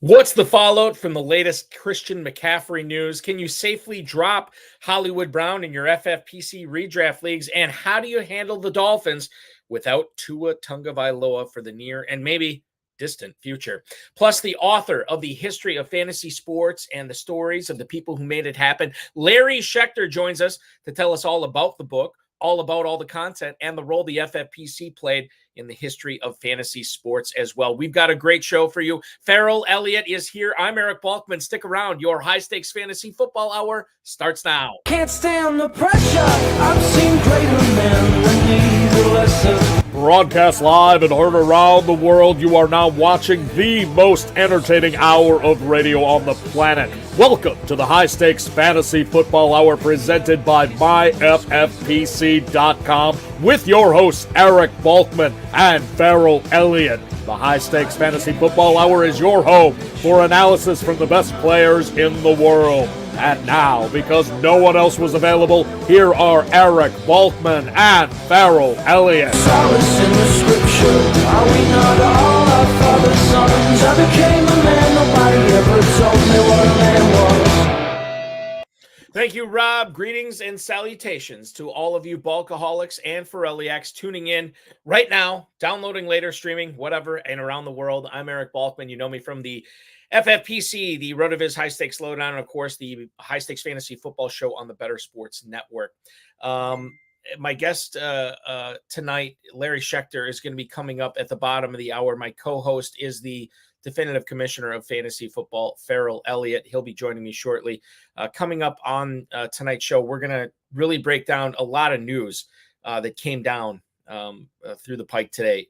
What's the fallout from the latest Christian McCaffrey news? Can you safely drop Hollywood Brown in your FFPC redraft leagues? And how do you handle the Dolphins without Tua Tagovailoa for the near and maybe distant future? Plus, the author of the history of fantasy sports and the stories of the people who made it happen, Larry Schechter, joins us to tell us all about the book, all about all the content, and the role the FFPC played in the history of fantasy sports as well. We've got a great show for you. Ferrell Elliott is here. I'm Eric Balkman. Stick around. Your high-stakes fantasy football hour starts now. Can't stand the pressure. I've seen greater men than me, the lesser. Broadcast live and heard around the world, you are now watching the most entertaining hour of radio on the planet. Welcome to the High Stakes Fantasy Football Hour presented by myffpc.com with your hosts Eric Balkman and Ferrell Elliott. The High Stakes Fantasy Football Hour is your home for analysis from the best players in the world. And now, because no one else was available, here are Eric Balkman and Ferrell Elliott. Solace in the scripture. Are we not all our father's sons? I became a man, nobody ever told me what a man was. Thank you, Rob. Greetings and salutations to all of you Balkaholics and Ferrelliacs tuning in right now, downloading later, streaming, whatever, and around the world. I'm Eric Balkman. You know me from the FFPC, the RotoViz High Stakes Lowdown, and of course, the High Stakes Fantasy Football Show on the Better Sports Network. My guest tonight, Larry Schechter, is going to be coming up at the bottom of the hour. My co-host is the definitive commissioner of fantasy football, Ferrell Elliott. He'll be joining me shortly. Coming up on tonight's show, we're going to really break down a lot of news that came down through the pike today.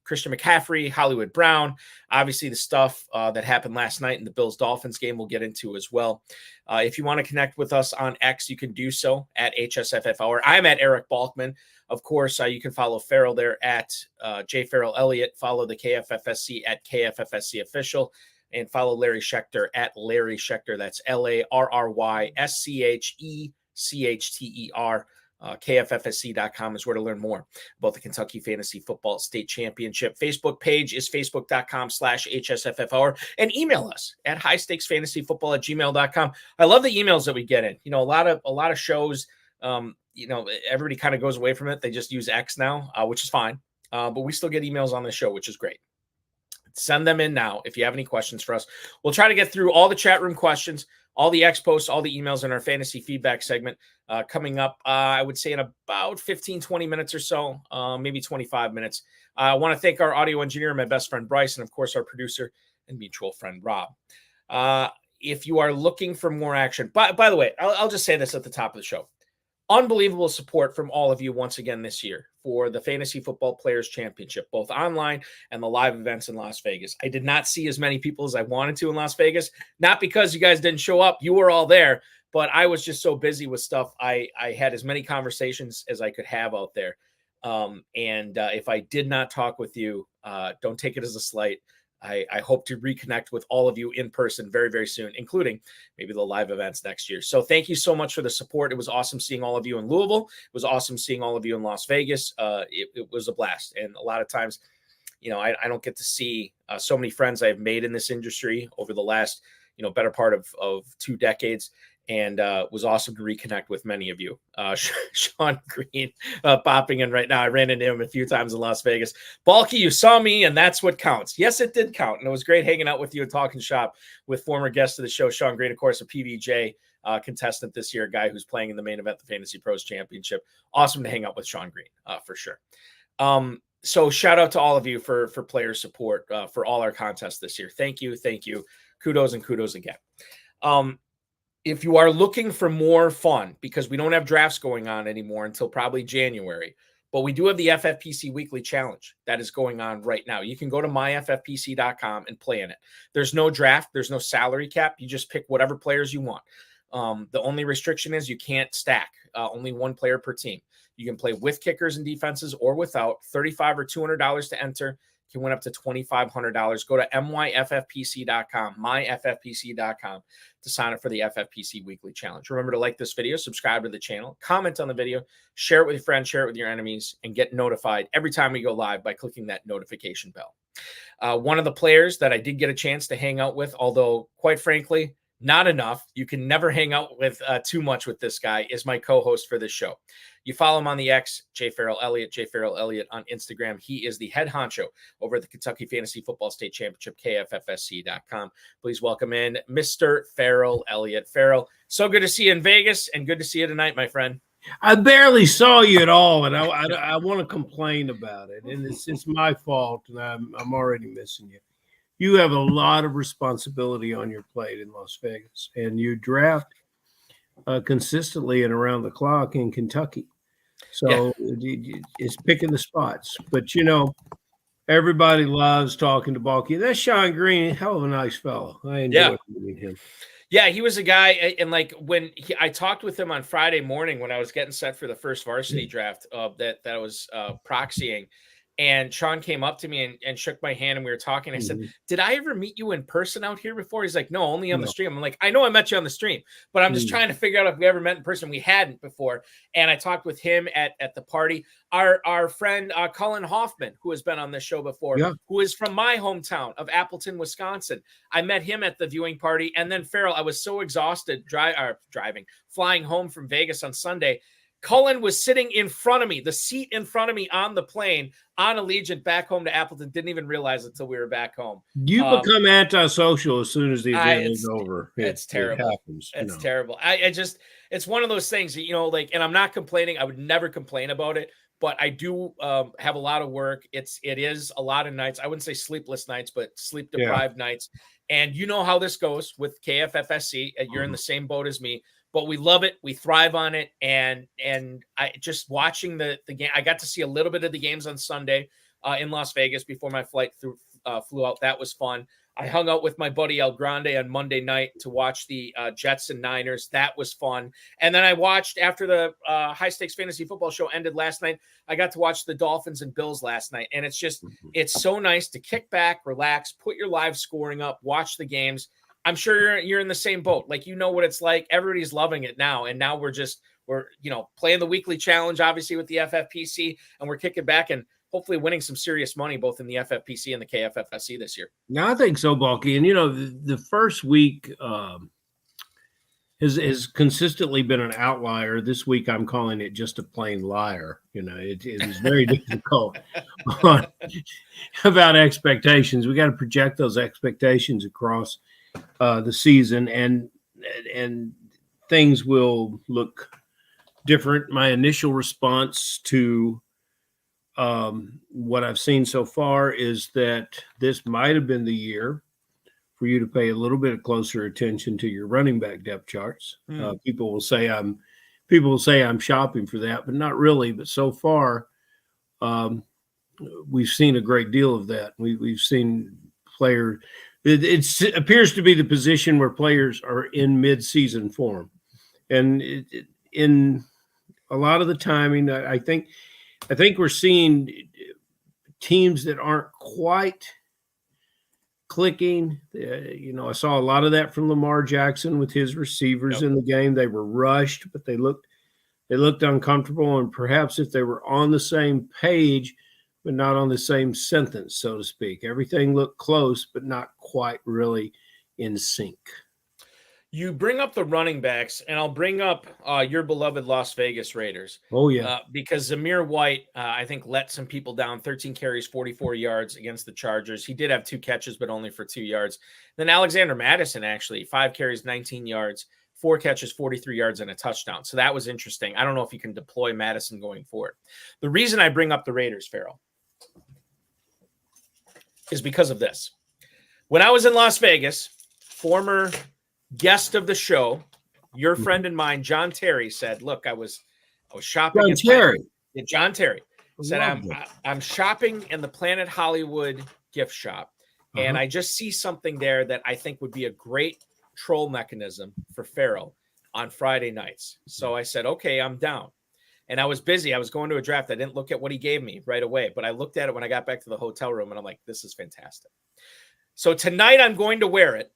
Christian McCaffrey, Hollywood Brown, obviously the stuff that happened last night in the Bills-Dolphins game we'll get into as well. If you want to connect with us on X, you can do so at HSFF. I'm at Eric Balkman. Of course, you can follow Ferrell there at jferrellelliott. Follow the KFFSC at KFFSC Official. And follow Larry Schechter at Larry Schechter. That's LarrySchechter. KFFSC.com is where to learn more about the Kentucky Fantasy Football State Championship. Facebook page is facebook.com/HSFFhour, and email us at highstakesfantasyfootball@gmail.com. I love the emails that we get in. You know, a lot of shows, everybody kind of goes away from it. They just use X now, which is fine. But we still get emails on the show, which is great. Send them in now if you have any questions for us. We'll try to get through all the chat room questions, all the X posts, all the emails in our fantasy feedback segment coming up, I would say in about 15, 20 minutes or so, maybe 25 minutes. I want to thank our audio engineer, my best friend Bryce, and of course our producer and mutual friend Rob. If you are looking for more action, by the way, I'll just say this at the top of the show. Unbelievable support from all of you once again this year for the Fantasy Football Players Championship, both online and the live events in Las Vegas. I did not see as many people as I wanted to in Las Vegas, not because you guys didn't show up. You were all there, but I was just so busy with stuff. I had as many conversations as I could have out there. If I did not talk with you, don't take it as a slight. I hope to reconnect with all of you in person very, very soon, including maybe the live events next year. So thank you so much for the support. It was awesome seeing all of you in Louisville. It was awesome seeing all of you in Las Vegas. It was a blast. And a lot of times, I don't get to see so many friends I've made in this industry over the last, better part of 2 decades. And was awesome to reconnect with many of you. Sean Green popping in right now. I ran into him a few times in Las Vegas. Balky, you saw me, and that's what counts. Yes, it did count. And it was great hanging out with you and talking shop with former guest of the show, Sean Green, of course, a PBJ contestant this year, a guy who's playing in the main event, the Fantasy Pros Championship. Awesome to hang out with Sean Green, for sure. So shout out to all of you for player support for all our contests this year. Thank you. Kudos and kudos again. If you are looking for more fun, because we don't have drafts going on anymore until probably January, but we do have the FFPC Weekly Challenge that is going on right now. You can go to myffpc.com and play in it. There's no draft. There's no salary cap. You just pick whatever players you want. The only restriction is you can't stack. Only one player per team. You can play with kickers and defenses or without. $35 or $200 to enter. You can win up to $2,500. Go to myffpc.com, myffpc.com to sign up for the FFPC Weekly Challenge. Remember to like this video, subscribe to the channel, comment on the video, share it with your friends, share it with your enemies, and get notified every time we go live by clicking that notification bell. One of the players that I did get a chance to hang out with, although quite frankly, not enough. You can never hang out with too much with this guy, is my co-host for this show. You follow him on the X, jferrellelliott, jferrellelliott on Instagram. He is the head honcho over at the Kentucky Fantasy Football State Championship, KFFSC.com. Please welcome in Mr. Ferrell Elliott. Ferrell, so good to see you in Vegas and good to see you tonight, my friend. I barely saw you at all, and I want to complain about it, and it's my fault, and I'm already missing you. You have a lot of responsibility on your plate in Las Vegas, and you draft consistently and around the clock in Kentucky. So it's picking the spots. But, everybody loves talking to Balky. That's Sean Green, hell of a nice fellow. I enjoy meeting him. Yeah, he was a guy, and like when I talked with him on Friday morning when I was getting set for the first varsity draft that I was proxying, and Sean came up to me and shook my hand, and we were talking. I said, "Did I ever meet you in person out here before?" He's like, "No, only on the stream." I'm like, "I know I met you on the stream, but I'm just trying to figure out if we ever met in person. We hadn't before." And I talked with him at the party. Our friend Cullen Hoffman, who has been on this show before, who is from my hometown of Appleton, Wisconsin. I met him at the viewing party. And then Ferrell, I was so exhausted flying home from Vegas on Sunday. Cullen was sitting in front of me, the seat in front of me on the plane on Allegiant back home to Appleton. Didn't even realize it until we were back home. You become antisocial as soon as the event is over. It's terrible. It happens. It's terrible. It's one of those things, and I'm not complaining. I would never complain about it, but I do have a lot of work. It is a lot of nights. I wouldn't say sleepless nights, but sleep deprived nights. And you know how this goes with KFFSC. You're in the same boat as me. But we love it. We thrive on it. And I just watching the game, I got to see a little bit of the games on Sunday in Las Vegas before my flight flew out. That was fun. I hung out with my buddy El Grande on Monday night to watch the Jets and Niners. That was fun. And then I watched, after the High Stakes Fantasy Football show ended last night, I got to watch the Dolphins and Bills last night. And it's just, it's so nice to kick back, relax, put your live scoring up, watch the games. I'm sure you're in the same boat. Like, you know what it's like. Everybody's loving it now. And now we're playing the weekly challenge, obviously, with the FFPC, and we're kicking back and hopefully winning some serious money both in the FFPC and the KFFSC this year. No, I think so, Balky. And, the first week has consistently been an outlier. This week, I'm calling it just a plain liar. It is very difficult about expectations. We got to project those expectations across the season, and things will look different. My initial response to what I've seen so far is that this might have been the year for you to pay a little bit closer attention to your running back depth charts. People will say I'm shopping for that, but not really. But so far, we've seen a great deal of that. We've seen players. It appears to be the position where players are in mid-season form, and in a lot of the timing, I think we're seeing teams that aren't quite clicking. I saw a lot of that from Lamar Jackson with his receivers in the game. They were rushed, but they looked uncomfortable, and perhaps if they were on the same page, but not on the same sentence, so to speak. Everything looked close, but not quite really in sync. You bring up the running backs, and I'll bring up your beloved Las Vegas Raiders. Oh, yeah. Because Zamir White, I think, let some people down. 13 carries, 44 yards against the Chargers. He did have 2 catches, but only for 2 yards. Then Alexander Madison, actually, 5 carries, 19 yards, 4 catches, 43 yards, and a touchdown. So that was interesting. I don't know if you can deploy Madison going forward. The reason I bring up the Raiders, Ferrell, is because of this. When I was in Las Vegas, former guest of the show, your friend and mine, John Terry, said, "Look, I was shopping." John Terry said, "I'm shopping in the Planet Hollywood gift shop, and I just see something there that I think would be a great troll mechanism for Ferrell on Friday nights." So I said, "Okay, I'm down." And I was busy. I was going to a draft. I didn't look at what he gave me right away, but I looked at it when I got back to the hotel room, and I'm like, this is fantastic. So tonight I'm going to wear it.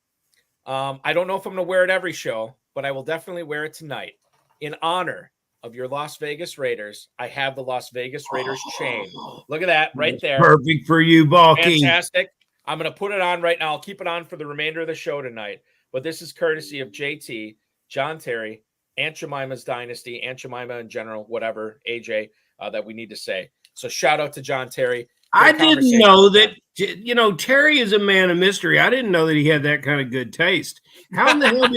I don't know if I'm going to wear it every show, but I will definitely wear it tonight in honor of your Las Vegas Raiders. I have the Las Vegas Raiders chain. Look at that right there. Perfect for you, Balky. Fantastic. I'm going to put it on right now. I'll keep it on for the remainder of the show tonight. But this is courtesy of JT, John Terry, Aunt Jemima's Dynasty, Aunt Jemima in general, whatever, AJ, that we need to say. So shout out to John Terry. I didn't know that, Terry is a man of mystery. I didn't know that he had that kind of good taste. How in the hell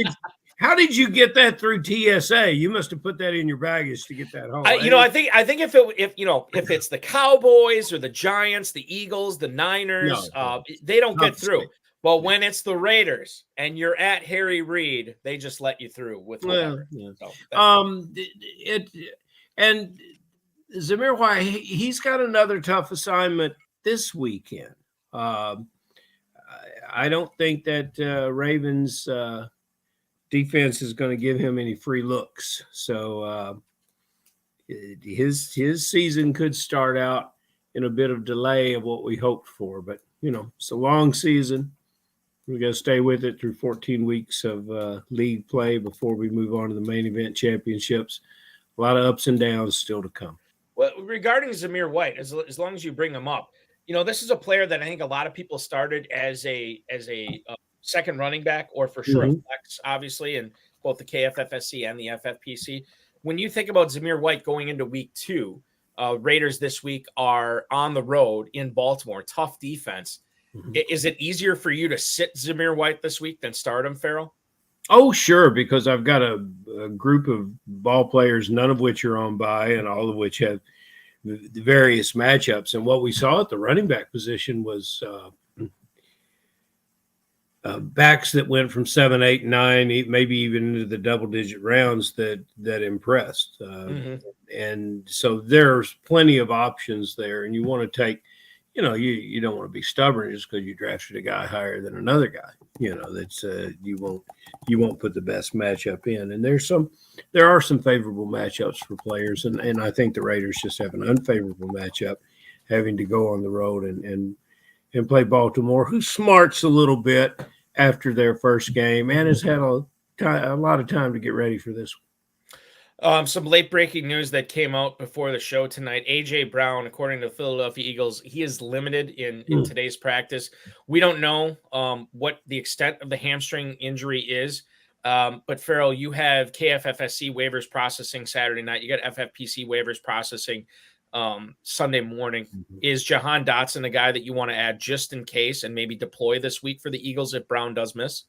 how did you get that through TSA? You must have put that in your baggage to get that home. I think if it's the Cowboys or the Giants, the Eagles, the Niners, they don't get through. Well, when it's the Raiders and you're at Harry Reid, they just let you through with whatever. And Zamir White, he's got another tough assignment this weekend. I don't think that Ravens defense is going to give him any free looks. So his season could start out in a bit of delay of what we hoped for. But, it's a long season. We got to stay with it through 14 weeks of league play before we move on to the main event championships. A lot of ups and downs still to come. Well, regarding Zamir White, as long as you bring him up, this is a player that I think a lot of people started as a second running back, or for sure a flex, obviously, in both the KFFSC and the FFPC. When you think about Zamir White going into week 2, Raiders this week are on the road in Baltimore, tough defense. Is it easier for you to sit Zamir White this week than start him, Ferrell? Oh, sure, because I've got a group of ball players, none of which are on bye and all of which have the various matchups. And what we saw at the running back position was backs that went from 7, 8, 9, maybe even into the double-digit rounds that impressed. And so there's plenty of options there, and you want to take – you don't want to be stubborn just because you drafted a guy higher than another guy. That's you won't put the best matchup in. And there are some favorable matchups for players, and I think the Raiders just have an unfavorable matchup, having to go on the road and play Baltimore, who smarts a little bit after their first game and has had a lot of time to get ready for this one. Some late breaking news that came out before the show tonight. A.J. Brown, according to the Philadelphia Eagles, he is limited in today's practice. We don't know what the extent of the hamstring injury is. But Ferrell, you have KFFSC waivers processing Saturday night. You got FFPC waivers processing Sunday morning. Is Jahan Dotson a guy that you want to add just in case and maybe deploy this week for the Eagles if Brown does miss?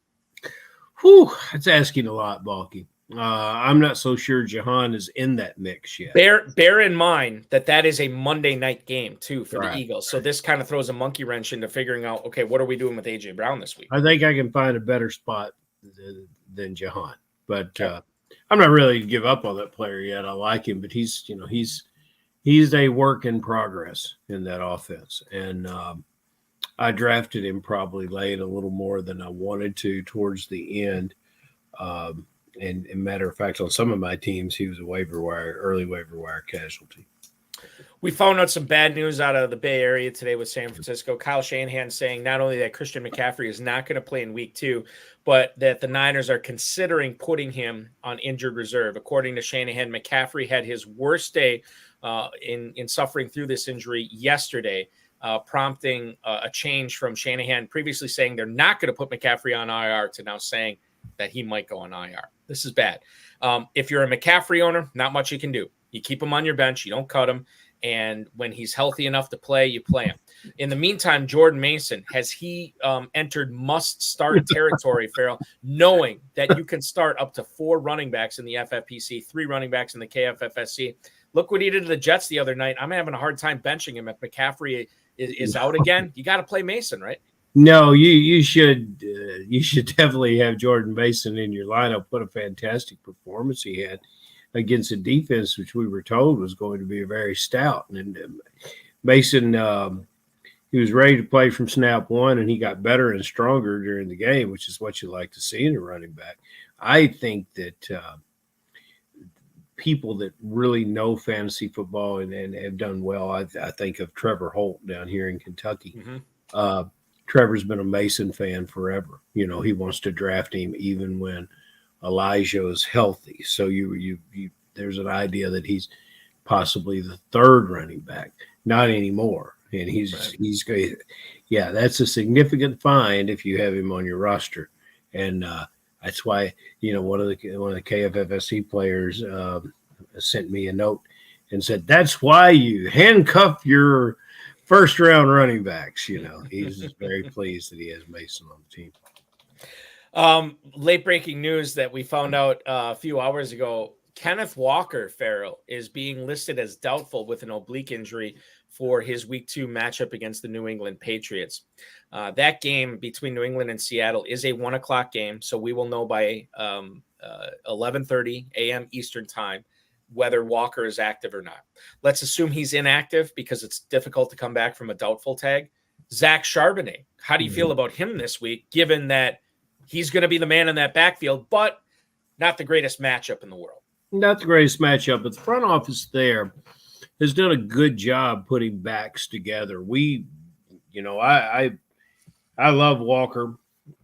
That's asking a lot, Balky. I'm not so sure Jahan is in that mix yet. Bear in mind that is a Monday night game too for the Eagles. So this kind of throws a monkey wrench into figuring out, okay, what are we doing with A.J. Brown this week? I think I can find a better spot than Jahan, but I'm not ready to give up on that player yet. I like him, but he's a work in progress in that offense. And I drafted him probably late a little more than I wanted to towards the end. And matter of fact, on some of my teams, he was a early waiver wire casualty. We found out some bad news out of the Bay Area today with San Francisco. Kyle Shanahan saying not only that Christian McCaffrey is not going to play in week 2, but that the Niners are considering putting him on injured reserve. According to Shanahan, McCaffrey had his worst day in suffering through this injury yesterday, prompting a change from Shanahan previously saying they're not going to put McCaffrey on IR to now saying that he might go on IR. This is bad. If you're a McCaffrey owner, not much you can do. You keep him on your bench. You don't cut him. And when he's healthy enough to play, you play him. In the meantime, Jordan Mason, has he entered must-start territory, Ferrell, knowing that you can start up to 4 running backs in the FFPC, 3 running backs in the KFFSC? Look what he did to the Jets the other night. I'm having a hard time benching him. If McCaffrey is out again, you got to play Mason, right? No, you should definitely have Jordan Mason in your lineup. What a fantastic performance he had against a defense which we were told was going to be very stout. And Mason, he was ready to play from snap 1, and he got better and stronger during the game, which is what you like to see in a running back. I think that people that really know fantasy football and have done well, I think of Trevor Holt down here in Kentucky. Trevor's been a Mason fan forever. He wants to draft him even when Elijah is healthy. So you there's an idea that he's possibly the third running back. Not anymore. And he's great. Yeah, that's a significant find if you have him on your roster. And that's why, one of the KFFSC players sent me a note and said, that's why you handcuff your first round running backs. He's very pleased that he has Mason on the team. Late breaking news that we found out a few hours ago. Kenneth Walker, Ferrell, is being listed as doubtful with an oblique injury for his week 2 matchup against the New England Patriots. That game between New England and Seattle is a 1:00 game. So we will know by 11:30 a.m. Eastern time whether Walker is active or not. Let's assume he's inactive because it's difficult to come back from a doubtful tag. Zach Charbonnet, how do you feel about him this week, given that he's going to be the man in that backfield, but not the greatest matchup in the world? Not the greatest matchup, but the front office there has done a good job putting backs together. I love Walker,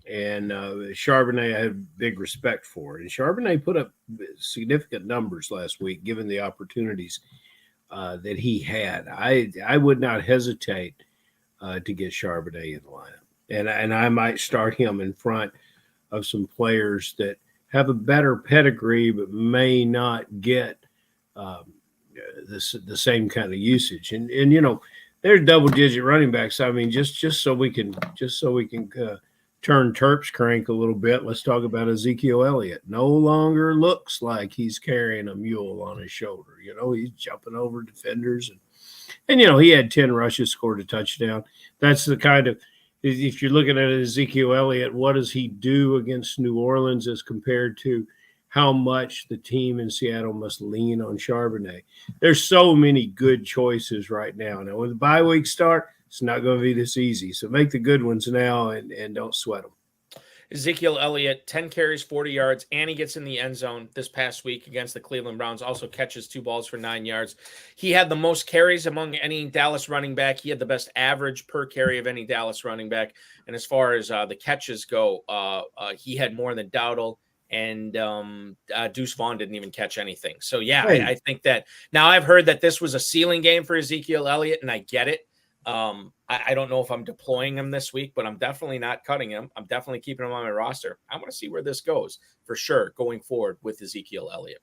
and Charbonnet I have big respect for. And Charbonnet put up significant numbers last week, given the opportunities that he had. I would not hesitate to get Charbonnet in the lineup, and I might start him in front of some players that have a better pedigree, but may not get the same kind of usage. And there's double-digit running backs. I mean, just so we can turn Terp's crank a little bit. Let's talk about Ezekiel Elliott. No longer looks like he's carrying a mule on his shoulder. He's jumping over defenders, and he had 10 rushes, scored a touchdown. That's the kind of, if you're looking at Ezekiel Elliott, what does he do against New Orleans as compared to how much the team in Seattle must lean on Charbonnet? There's so many good choices right now. Now, when the bye week start, it's not going to be this easy. So make the good ones now and don't sweat them. Ezekiel Elliott, 10 carries, 40 yards, and he gets in the end zone this past week against the Cleveland Browns. Also catches 2 balls for 9 yards. He had the most carries among any Dallas running back. He had the best average per carry of any Dallas running back. And as far as the catches go, he had more than Dowdle, and Deuce Vaughn didn't even catch anything. So, yeah, I think that now I've heard that this was a ceiling game for Ezekiel Elliott, and I get it. I don't know if I'm deploying him this week, but I'm definitely not cutting him. I'm definitely keeping him on my roster. I want to see where this goes for sure going forward with Ezekiel Elliott.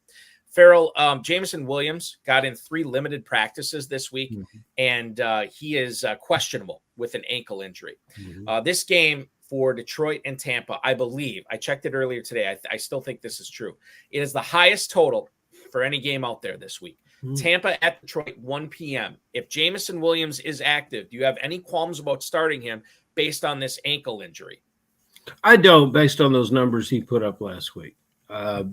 Ferrell, Jameson Williams got in 3 limited practices this week, and he is questionable with an ankle injury. This game for Detroit and Tampa, I believe, I checked it earlier today. I still think this is true. It is the highest total for any game out there this week. Tampa at Detroit, 1 p.m. If Jameson Williams is active, do you have any qualms about starting him based on this ankle injury? I don't, based on those numbers he put up last week. If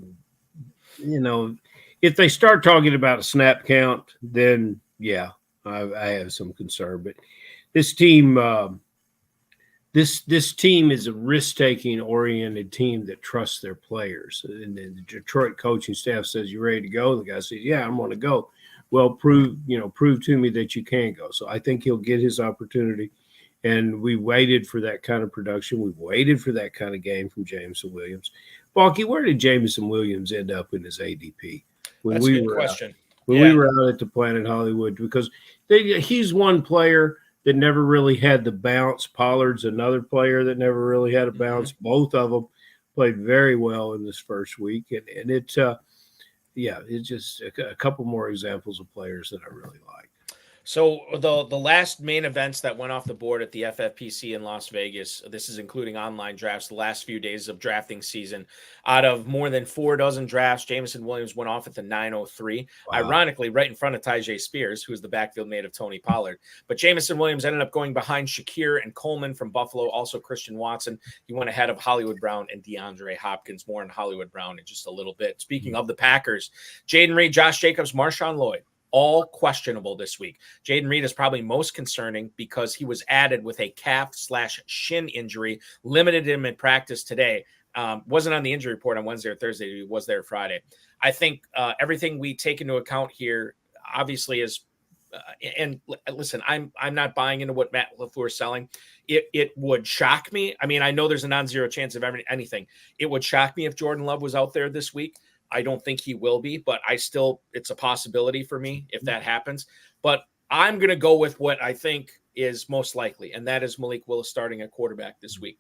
they start talking about a snap count, then, yeah, I have some concern. But this team this team is a risk-taking oriented team that trusts their players. And the Detroit coaching staff says, "You ready to go?" The guy says, "Yeah, I'm going to go." Well, prove to me that you can go. So I think he'll get his opportunity. And we waited for that kind of production. We waited for that kind of game from Jameson Williams. Balky, where did Jameson Williams end up in his ADP? That's a good question. We were out at the Planet Hollywood, because he's one player that never really had the bounce. Pollard's another player that never really had a bounce. Both of them played very well in this first week. And it's just a couple more examples of players that I really like. So the last main events that went off the board at the FFPC in Las Vegas, this is including online drafts, the last few days of drafting season, out of more than 4 dozen drafts, Jameson Williams went off at the 903. Wow. Ironically, right in front of Tyjae Spears, who's the backfield mate of Tony Pollard. But Jameson Williams ended up going behind Shakir and Coleman from Buffalo, also Christian Watson. He went ahead of Hollywood Brown and DeAndre Hopkins. More on Hollywood Brown in just a little bit. Speaking of the Packers, Jaden Reed, Josh Jacobs, Marshawn Lloyd, all questionable this week. Jaden Reed is probably most concerning because he was added with a calf/shin injury, limited him in practice today. Wasn't on the injury report on Wednesday or Thursday. He was there Friday. I think everything we take into account here obviously is, and listen, I'm not buying into what Matt LaFleur is selling. It would shock me. I mean, I know there's a non-zero chance of anything. It would shock me if Jordan Love was out there this week. I don't think he will be, but it's a possibility for me if that happens. But I'm going to go with what I think is most likely, and that is Malik Willis starting at quarterback this week.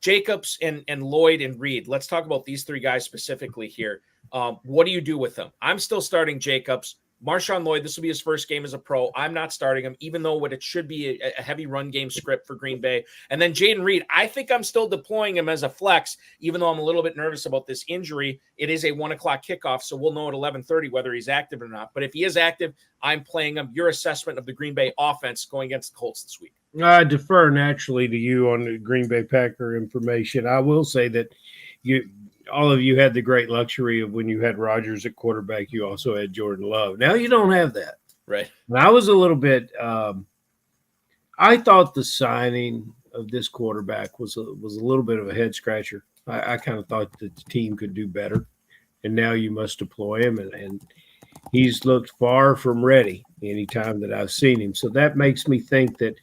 Jacobs and Lloyd and Reed, let's talk about these three guys specifically here. What do you do with them? I'm still starting Jacobs. Marshawn Lloyd, this will be his first game as a pro. I'm not starting him, even though it should be a heavy run game script for Green Bay. And then Jaden Reed, I think I'm still deploying him as a flex, even though I'm a little bit nervous about this injury. It is a 1 o'clock kickoff, so we'll know at 11:30 whether he's active or not. But if he is active, I'm playing him. Your assessment of the Green Bay offense going against the Colts this week? I defer naturally to you on the Green Bay Packer information. I will say that all of you had the great luxury of when you had Rodgers at quarterback, you also had Jordan Love. Now you don't have that. Right. And I was a little bit I thought the signing of this quarterback was a little bit of a head scratcher. I kind of thought that the team could do better. And now you must deploy him. And he's looked far from ready anytime that I've seen him. So that makes me think that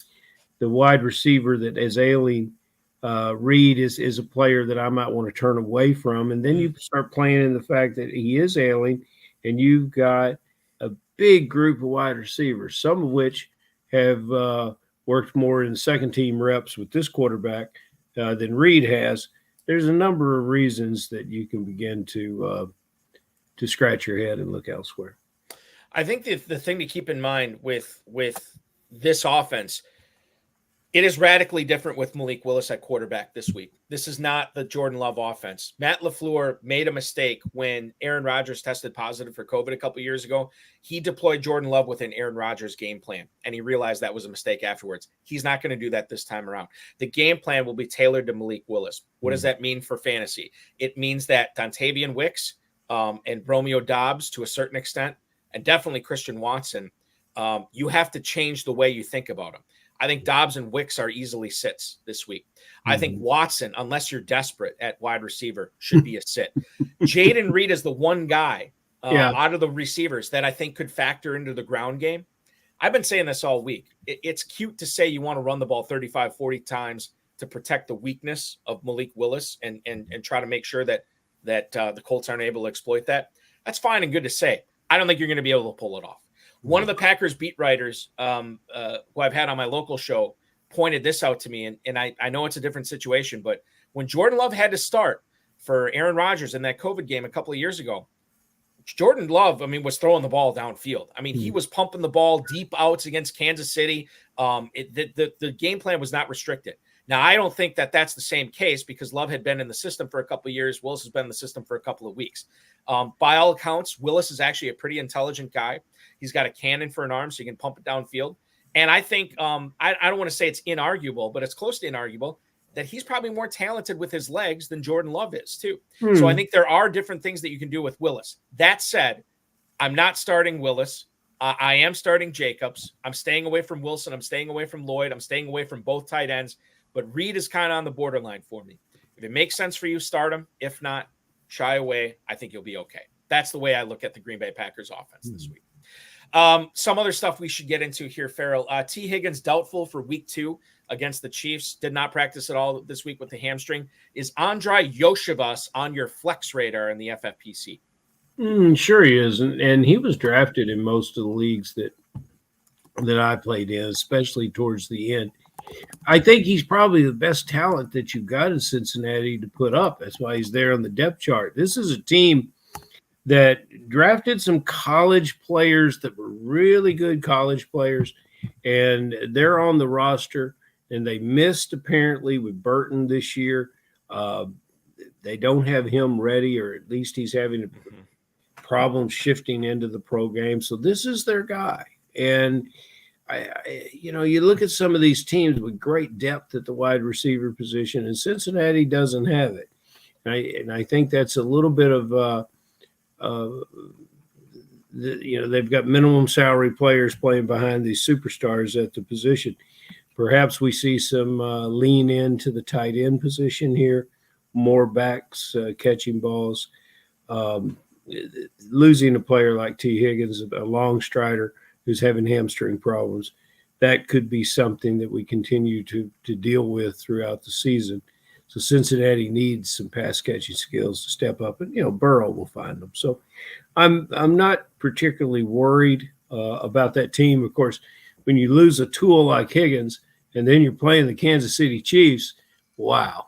the wide receiver that is ailing Reed is a player that I might want to turn away from. And then you start playing in the fact that he is ailing, and you've got a big group of wide receivers, some of which have worked more in second-team reps with this quarterback than Reed has. There's a number of reasons that you can begin to scratch your head and look elsewhere. I think the thing to keep in mind with this offense, it is radically different with Malik Willis at quarterback this week. This is not the Jordan Love offense. Matt LaFleur made a mistake when Aaron Rodgers tested positive for COVID a couple of years ago. He deployed Jordan Love with an Aaron Rodgers game plan, and he realized that was a mistake afterwards. He's not going to do that this time around. The game plan will be tailored to Malik Willis. What does that mean for fantasy? It means that Dontavian Wicks and Romeo Doubs to a certain extent, and definitely Christian Watson, you have to change the way you think about them. I think Dobbs and Wicks are easily sits this week. I think Watson, unless you're desperate at wide receiver, should be a sit. Jaden Reed is the one guy out of the receivers that I think could factor into the ground game. I've been saying this all week. It's cute to say you want to run the ball 35, 40 times to protect the weakness of Malik Willis and try to make sure that the Colts aren't able to exploit that. That's fine and good to say. I don't think you're going to be able to pull it off. One of the Packers beat writers who I've had on my local show pointed this out to me, and I know it's a different situation, but when Jordan Love had to start for Aaron Rodgers in that COVID game a couple of years ago, Jordan Love, was throwing the ball downfield. He was pumping the ball deep outs against Kansas City. The game plan was not restricted. Now, I don't think that that's the same case because Love had been in the system for a couple of years. Willis has been in the system for a couple of weeks. By all accounts, Willis is actually a pretty intelligent guy. He's got a cannon for an arm, so he can pump it downfield. And I think I don't want to say it's inarguable, but it's close to inarguable that he's probably more talented with his legs than Jordan Love is too. So I think there are different things that you can do with Willis. That said, I'm not starting Willis. I am starting Jacobs. I'm staying away from Wilson. I'm staying away from Lloyd. I'm staying away from both tight ends. But Reed is kind of on the borderline for me. If it makes sense for you, start him. If not, shy away. I think you'll be okay. That's the way I look at the Green Bay Packers offense this week. Some other stuff we should get into here, Ferrell. T. Higgins doubtful for week 2 against the Chiefs. Did not practice at all this week with the hamstring. Is Andrei Yoshevas on your flex radar in the FFPC? Sure he is. And he was drafted in most of the leagues that I played in, especially towards the end. I think he's probably the best talent that you've got in Cincinnati to put up. That's why he's there on the depth chart. This is a team that drafted some college players that were really good college players, and they're on the roster, and they missed apparently with Burton this year. They don't have him ready, or at least he's having a problem shifting into the pro game. So this is their guy. And you look at some of these teams with great depth at the wide receiver position, and Cincinnati doesn't have it. And I think that's a little bit of they've got minimum salary players playing behind these superstars at the position. Perhaps we see some lean into the tight end position here, more backs catching balls. Losing a player like T. Higgins, a long strider who's having hamstring problems, that could be something that we continue to deal with throughout the season. So Cincinnati needs some pass catching skills to step up, and Burrow will find them. So I'm not particularly worried about that team. Of course, when you lose a tool like Higgins, and then you're playing the Kansas City Chiefs, wow,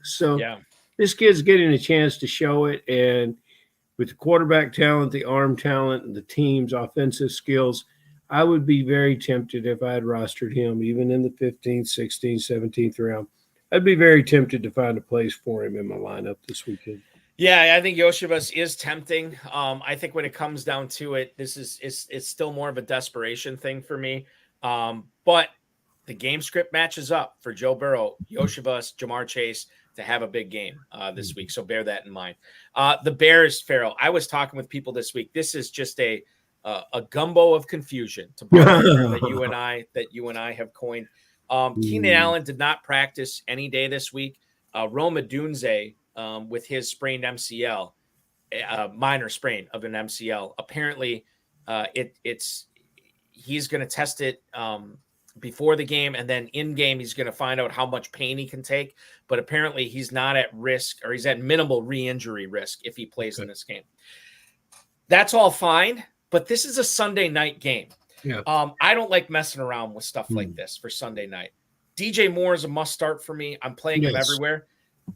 So Yeah. this kid's getting a chance to show it, and with the quarterback talent, the arm talent, and the team's offensive skills, I would be very tempted if I had rostered him, even in the 15th, 16th, 17th round. I'd be very tempted to find a place for him in my lineup this weekend. Yeah, I think Yoshibas is tempting. I think when it comes down to it, it's still more of a desperation thing for me. But the game script matches up for Joe Burrow, Yoshibas, Jamar Chase to have a big game this week. So bear that in mind. The Bears, Ferrell. I was talking with people this week. This is just a gumbo of confusion to borrow a term that you and I have coined. Keenan Allen did not practice any day this week. Rome Odunze, with his sprained MCL, minor sprain of an MCL. Apparently, he's going to test it before the game, and then in game he's going to find out how much pain he can take. But apparently, he's not at risk, or he's at minimal re-injury risk if he plays in this game. That's all fine, but this is a Sunday night game. Yeah. I don't like messing around with stuff like this for Sunday night. DJ Moore is a must start for me. I'm playing him everywhere.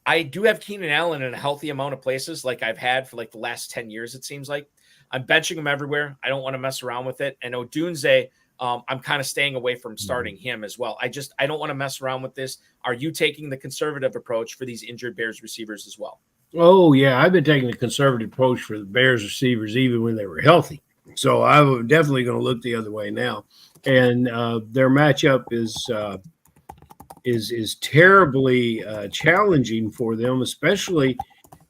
I do have Keenan Allen in a healthy amount of places, like I've had for like the last 10 years, it seems like. I'm benching him everywhere. I don't want to mess around with it. And Odunze, I'm kind of staying away from starting him as well. I don't want to mess around with this. Are you taking the conservative approach for these injured Bears receivers as well? Oh, yeah. I've been taking the conservative approach for the Bears receivers even when they were healthy. So I'm definitely going to look the other way now. And their matchup is terribly challenging for them, especially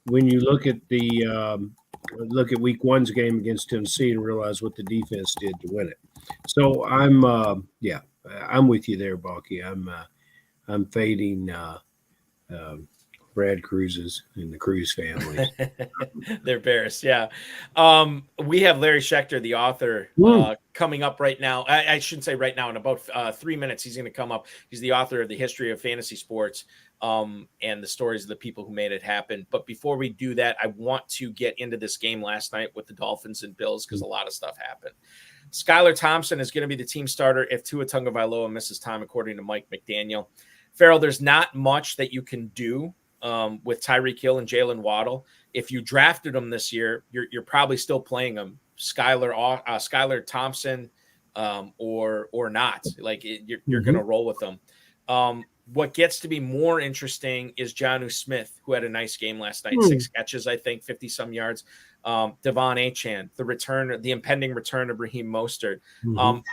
when you look at Week 1's game against Tennessee and realize what the defense did to win it. So I'm with you there, Balky. I'm fading Brad Cruz's and the Cruz family. They're Bears, yeah. We have Larry Schechter, the author, coming up right now. I shouldn't say right now. In about 3 minutes, he's going to come up. He's the author of The History of Fantasy Sports and the stories of the people who made it happen. But before we do that, I want to get into this game last night with the Dolphins and Bills because a lot of stuff happened. Skylar Thompson is going to be the team starter if Tua Tagovailoa misses time, according to Mike McDaniel. Farrell, there's not much that you can do with Tyreek Hill and Jalen Waddle. If you drafted them this year, you're probably still playing them, Skylar Thompson, or not. Like you're going to roll with them. What gets to be more interesting is Jonnu Smith, who had a nice game last night, 6 catches, I think, 50-some yards. Devon Achane, the impending return of Raheem Mostert.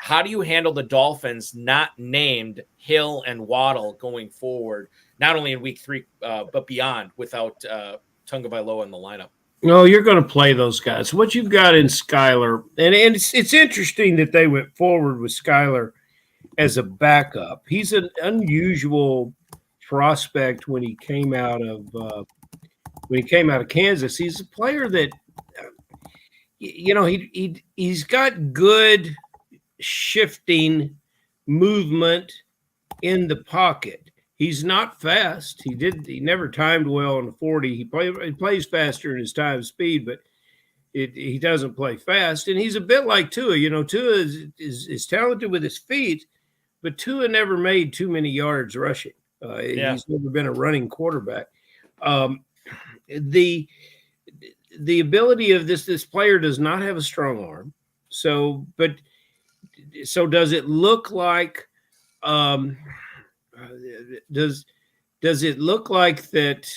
How do you handle the Dolphins not named Hill and Waddle going forward, not only in week 3, but beyond, without Tagovailoa in the lineup? No, you're going to play those guys. What you've got in Skylar, and it's interesting that they went forward with Skylar as a backup. He's an unusual prospect when he came out of Kansas. He's a player that he's got good shifting movement in the pocket. He's not fast. He never timed well on the 40. He plays faster in his time speed, but he doesn't play fast. And he's a bit like Tua. Tua is talented with his feet, but Tua never made too many yards rushing. He's never been a running quarterback. The ability of this player does not have a strong arm. So does it look like does it look like that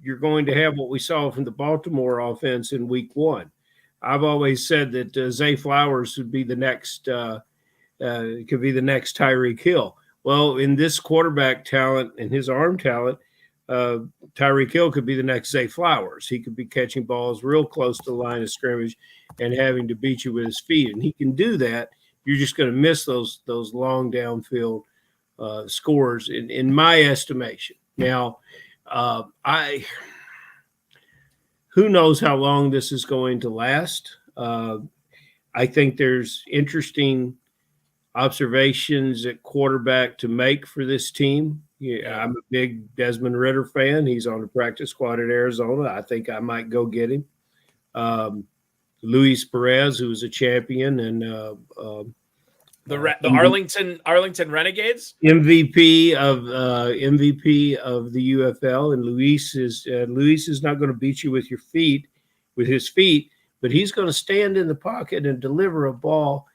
you're going to have what we saw from the Baltimore offense in week 1? I've always said that Zay Flowers would be the next could be the next Tyreek Hill. Well, in this quarterback talent and his arm talent, Tyreek Hill could be the next Zay Flowers. He could be catching balls real close to the line of scrimmage and having to beat you with his feet. And he can do that. You're just going to miss those long downfield scores in my estimation. Now, who knows how long this is going to last? I think there's interesting observations at quarterback to make for this team. Yeah, I'm a big Desmond Ridder fan. He's on the practice squad at Arizona. I think I might go get him. Luis Perez, who was a champion, and the Arlington Renegades, MVP of the UFL, and Luis is not going to beat you with his feet, but he's going to stand in the pocket and deliver a ball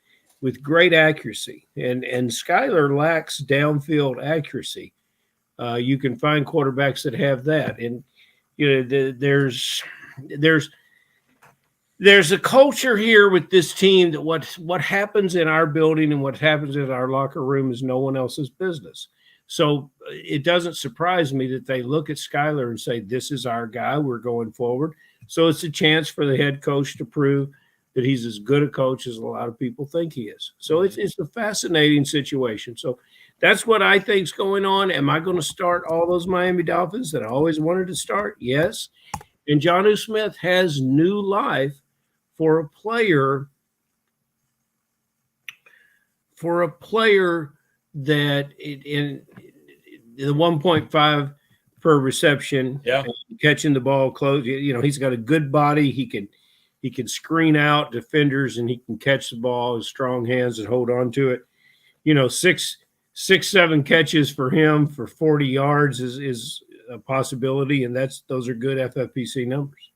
with great accuracy. And Skyler lacks downfield accuracy. You can find quarterbacks that have that, and there's a culture here with this team that what happens in our building and what happens in our locker room is no one else's business. So it doesn't surprise me that they look at Skyler and say, this is our guy, we're going forward. So it's a chance for the head coach to prove that he's as good a coach as a lot of people think he is. So it's a fascinating situation. So that's what I think is going on. Am I going to start all those Miami Dolphins that I always wanted to start? Yes. And Jonnu Smith has new life for a player that in the 1.5 per reception, catching the ball close, he's got a good body. He can screen out defenders and he can catch the ball with strong hands and hold on to it. 6-7 catches for him for 40 yards is a possibility, and those are good FFPC numbers.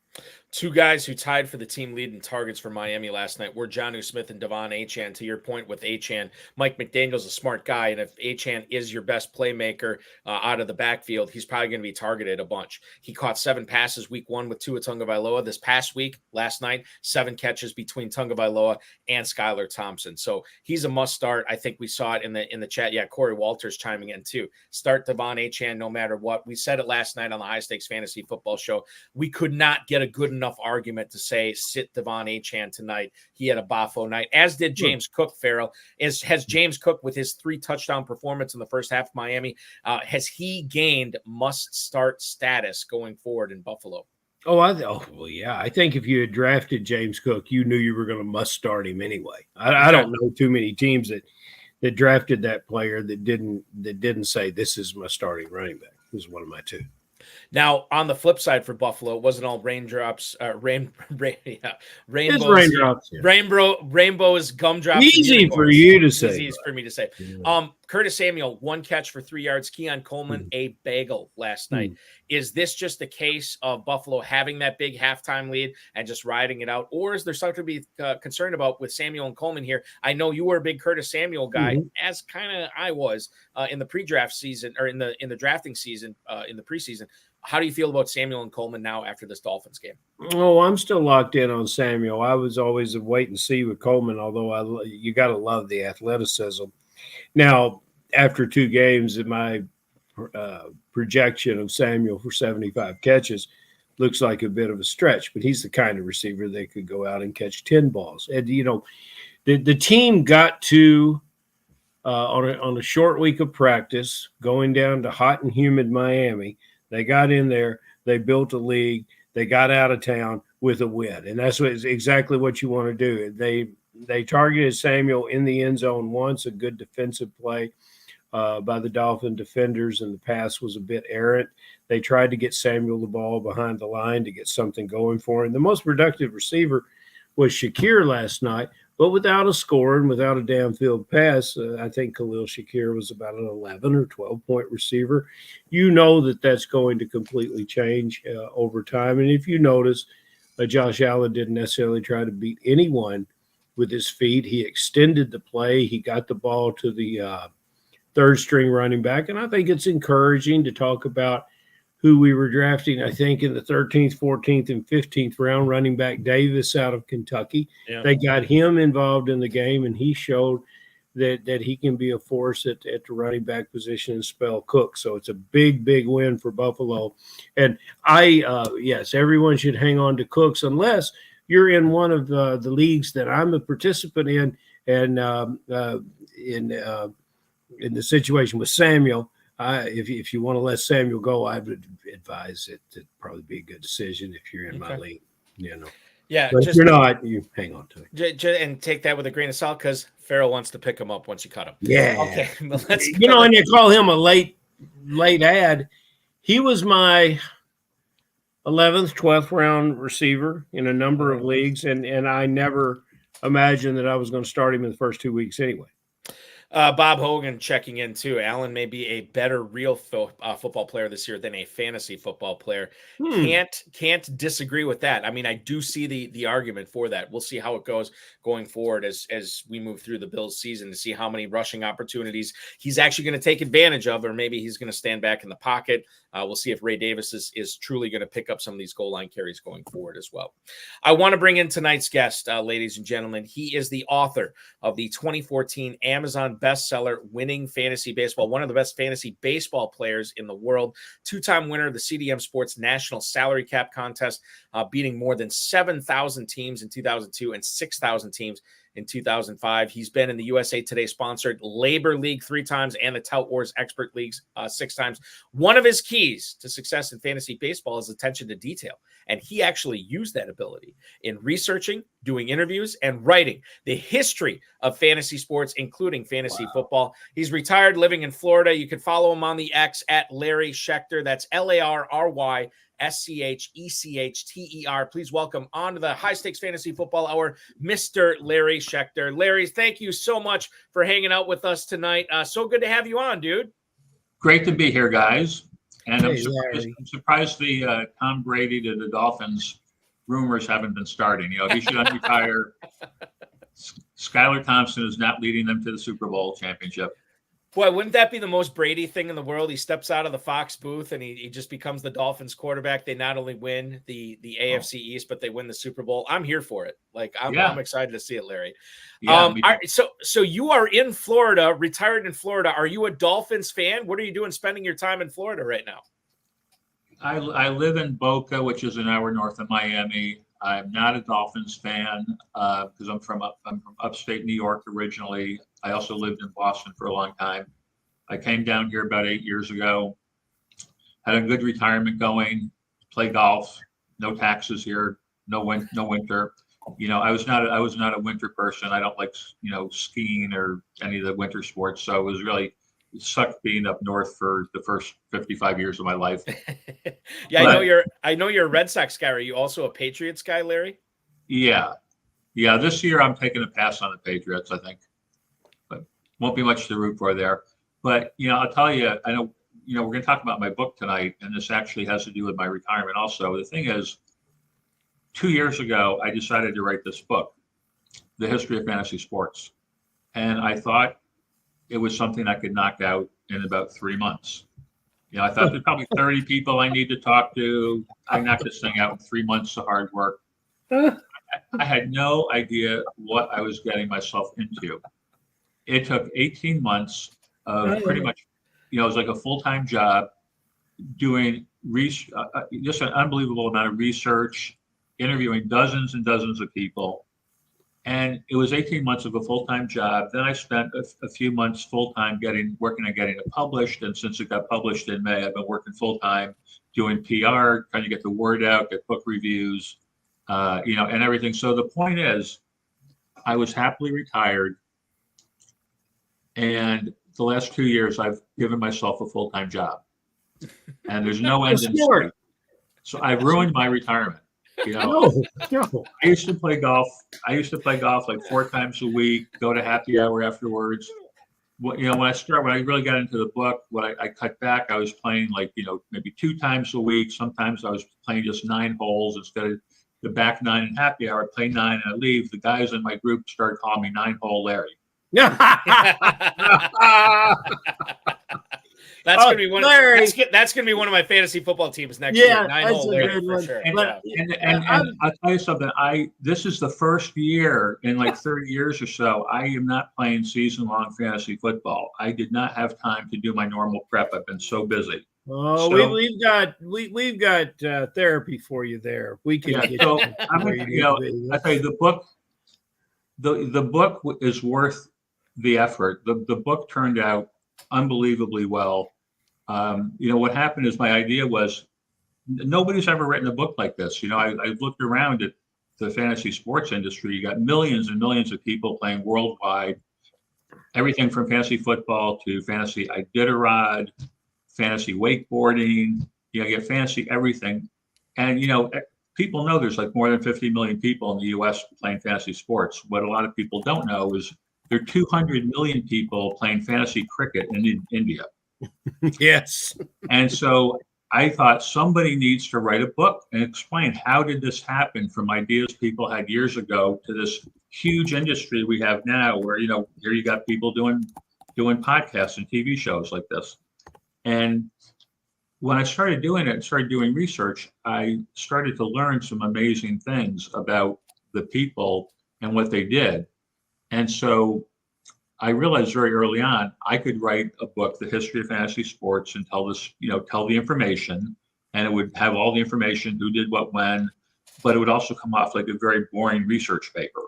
Two guys who tied for the team lead in targets for Miami last night were Jonnu Smith and Devon Achane. To your point with Achane, Mike McDaniel's a smart guy, and if Achane is your best playmaker out of the backfield, he's probably going to be targeted a bunch. He caught 7 passes week 1 with Tua Tagovailoa. This past week, last night, 7 catches between Tagovailoa and Skylar Thompson. So he's a must start. I think we saw it in the chat. Yeah, Corey Walters chiming in too. Start Devon Achane no matter what. We said it last night on the High Stakes Fantasy Football Show. We could not get a good enough argument to say sit Devon Achane tonight. He had a Bafo night, as did James Cook. Ferrell has James Cook with his 3 touchdown performance in the first half of Miami. Has he gained must start status going forward in Buffalo? I think if you had drafted James Cook, you knew you were going to must start him anyway. I don't know too many teams that drafted that player that didn't say this is my starting running back. This is one of my 2. Now, on the flip side for Buffalo, it wasn't all raindrops, rainbows, rainbows, gumdrops. Easy for you to say. Easy for me to say. Yeah. Curtis Samuel, 1 catch for 3 yards. Keon Coleman, a bagel last night. Is this just a case of Buffalo having that big halftime lead and just riding it out? Or is there something to be concerned about with Samuel and Coleman here? I know you were a big Curtis Samuel guy, as kind of I was in the pre-draft season, or in the drafting season, in the preseason. How do you feel about Samuel and Coleman now after this Dolphins game? Oh, I'm still locked in on Samuel. I was always a wait and see with Coleman, although you got to love the athleticism. Now, after 2 games, my projection of Samuel for 75 catches looks like a bit of a stretch, but he's the kind of receiver that could go out and catch 10 balls. And, the team got to on a short week of practice, going down to hot and humid Miami. They got in there, they built a league, they got out of town with a win. And that's exactly what you want to do. They targeted Samuel in the end zone once, a good defensive play by the Dolphin defenders, and the pass was a bit errant. They tried to get Samuel the ball behind the line to get something going for him. The most productive receiver was Shakir last night, but without a score and without a downfield pass. I think Khalil Shakir was about an 11 or 12-point receiver. You know that's going to completely change over time. And if you notice, Josh Allen didn't necessarily try to beat anyone with his feet. He extended the play. He got the ball to the third-string running back. And I think it's encouraging to talk about who we were drafting, I think, in the 13th, 14th, and 15th round, running back Davis out of Kentucky. Yeah. They got him involved in the game, and he showed that he can be a force at the running back position and spell Cook. So it's a big, big win for Buffalo. And yes, everyone should hang on to Cooks unless you're in one of the leagues that I'm a participant in, and in the situation with Samuel. If you want to let Samuel go, I would advise it to probably be a good decision if you're in my league. Yeah, but if you're not, you hang on to it. And take that with a grain of salt, because Ferrell wants to pick him up once you cut him. Yeah. Okay. But let's and they call him a late late ad, he was my 11th, 12th round receiver in a number of leagues, and I never imagined that I was going to start him in the first 2 weeks anyway. Bob Hogan checking in too. Allen may be a better real football player this year than a fantasy football player. Can't disagree with that. I mean, I do see the argument for that. We'll see how it goes going forward as we move through the Bills season to see how many rushing opportunities he's actually going to take advantage of, or maybe he's going to stand back in the pocket. We'll see if Ray Davis is truly going to pick up some of these goal line carries going forward as well. I want to bring in tonight's guest, ladies and gentlemen. He is the author of the 2014 Amazon bestseller, Winning Fantasy Baseball, one of the best fantasy baseball players in the world, two-time winner of the CDM Sports National Salary Cap Contest, beating more than 7,000 teams in 2002 and 6,000 teams in 2005. He's been in the USA Today sponsored Labor League 3 times and the Tout Wars Expert Leagues 6 times. One of his keys to success in fantasy baseball is attention to detail. And he actually used that ability in researching, doing interviews, and writing the history of fantasy sports, including fantasy football. He's retired, living in Florida. You can follow him on the X at Larry Schechter. That's LARRY SCHECHTER. Please welcome on to the High Stakes Fantasy Football Hour, Mr. Larry Schechter. Larry, thank you so much for hanging out with us tonight. So good to have you on, dude. Great to be here, guys. And Hey, I'm surprised the Tom Brady to the Dolphins rumors haven't been starting. You know, he should unretire. Skylar Thompson is not leading them to the Super Bowl championship. Boy, wouldn't that be the most Brady thing in the world? He steps out of the Fox booth and he just becomes the Dolphins quarterback. They not only win the AFC East, but they win the Super Bowl. I'm here for it. Like I'm excited to see it, Larry. Yeah, so you are in Florida, retired in Florida. Are you a Dolphins fan? What are you doing spending your time in Florida right now? I live in Boca, which is an hour north of Miami. I'm not a Dolphins fan because I'm from upstate New York originally. I also lived in Boston for a long time. I came down here about 8 years ago, had a good retirement going, play golf, no taxes here, no winter. You know, I was not a winter person. I don't like, you know, skiing or any of the winter sports. So it sucked being up north for the first 55 years of my life. Yeah, I know you're a Red Sox guy. Are you also a Patriots guy, Larry? Yeah. This year I'm taking a pass on the Patriots, I think, but won't be much to root for there. But you know, I'll tell you, I know, you know, we're going to talk about my book tonight, and this actually has to do with my retirement also. The thing is, 2 years ago, I decided to write this book, The History of Fantasy Sports, and I thought it was something I could knock out in about 3 months. You know, I thought there's probably 30 people I need to talk to. I knocked this thing out in 3 months of hard work. I had no idea what I was getting myself into. It took 18 months of pretty much, you know, it was like a full-time job doing just an unbelievable amount of research, interviewing dozens and dozens of people. And it was 18 months of a full-time job. Then I spent a few months full-time working on getting it published. And since it got published in May, I've been working full-time doing PR, trying to get the word out, get book reviews, you know, and everything. So the point is, I was happily retired. And the last 2 years, I've given myself a full-time job. And there's no end in sight. So I ruined my retirement. You know, No. I used to play golf. Like 4 times a week, go to happy hour afterwards. Well, you know, when I really got into the book, I cut back, I was playing like, you know, maybe 2 times a week. Sometimes I was playing just 9 holes instead of the back 9 and happy hour. I'd play 9 and I'd leave. The guys in my group started calling me 9-hole Larry. That's gonna be one. That's gonna be one of my fantasy football teams next year. 9-hole Larry for sure. And I'll tell you something. This is the first year in like 30 years or so. I am not playing season-long fantasy football. I did not have time to do my normal prep. I've been so busy. Oh, so, we've got therapy for you there. We can. Yeah, so I tell you, the book is worth the effort. The book turned out unbelievably well. You know, what happened is my idea was nobody's ever written a book like this. You know, I looked around at the fantasy sports industry. You got millions and millions of people playing worldwide, everything from fantasy football to fantasy Iditarod, fantasy wakeboarding, you get fantasy everything. And, people know there's like more than 50 million people in the US playing fantasy sports. What a lot of people don't know is there are 200 million people playing fantasy cricket in India. Yes. And so I thought somebody needs to write a book and explain how did this happen from ideas people had years ago to this huge industry we have now where, here you got people doing podcasts and TV shows like this. And when I started doing it and started doing research, I started to learn some amazing things about the people and what they did. And so I realized very early on, I could write a book, The History of Fantasy Sports, and tell the information, and it would have all the information, who did what when, but it would also come off like a very boring research paper.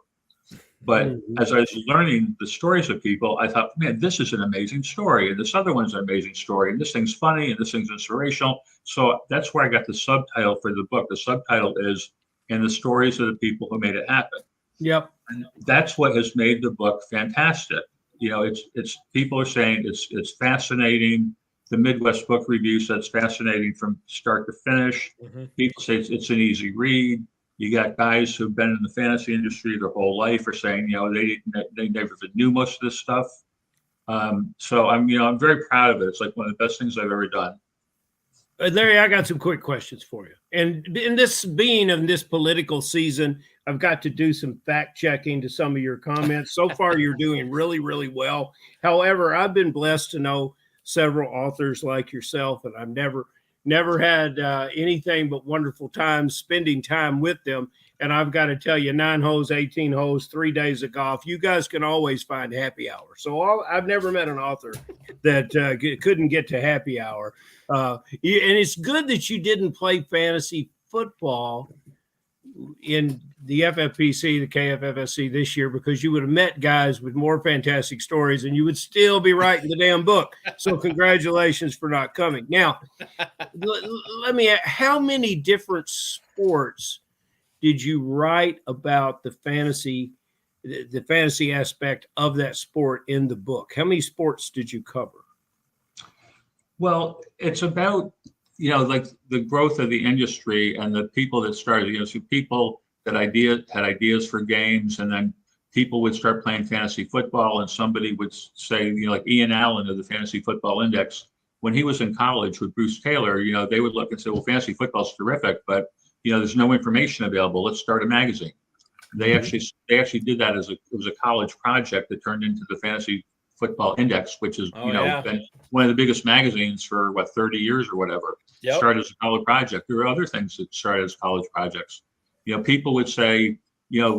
But as I was learning the stories of people, I thought, man, this is an amazing story, and this other one's an amazing story, and this thing's funny, and this thing's inspirational. So that's where I got the subtitle for the book. The subtitle is "And the Stories of the People Who Made It Happen." Yep. And that's what has made the book fantastic. It's people are saying it's fascinating. The Midwest Book Review said it's fascinating from start to finish. People say it's an easy read. You got guys who've been in the fantasy industry their whole life are saying, they never knew most of this stuff. So I'm very proud of it. It's like one of the best things I've ever done. Larry, I got some quick questions for you. And in this political season, I've got to do some fact checking to some of your comments. So far, you're doing really, really well. However, I've been blessed to know several authors like yourself, and I've never had anything but wonderful times spending time with them. And I've got to tell you, 9 holes, 18 holes, 3 days of golf, you guys can always find happy hour. So I've never met an author that couldn't get to happy hour. And it's good that you didn't play fantasy football in the FFPC, the KFFSC this year, because you would have met guys with more fantastic stories and you would still be writing the damn book. So congratulations for not coming. Now, let me ask, how many different sports did you write about the fantasy aspect of that sport in the book? How many sports did you cover? Well, it's about, like the growth of the industry and the people that started, so people that had ideas for games, and then people would start playing fantasy football, and somebody would say, like Ian Allen of the Fantasy Football Index, when he was in college with Bruce Taylor, they would look and say, well, fantasy football is terrific, but there's no information available. Let's start a magazine. They actually did that it was a college project that turned into the Fantasy Football Index, which is been one of the biggest magazines for 30 years or whatever. Yep. Started as a college project. There were other things that started as college projects. People would say, they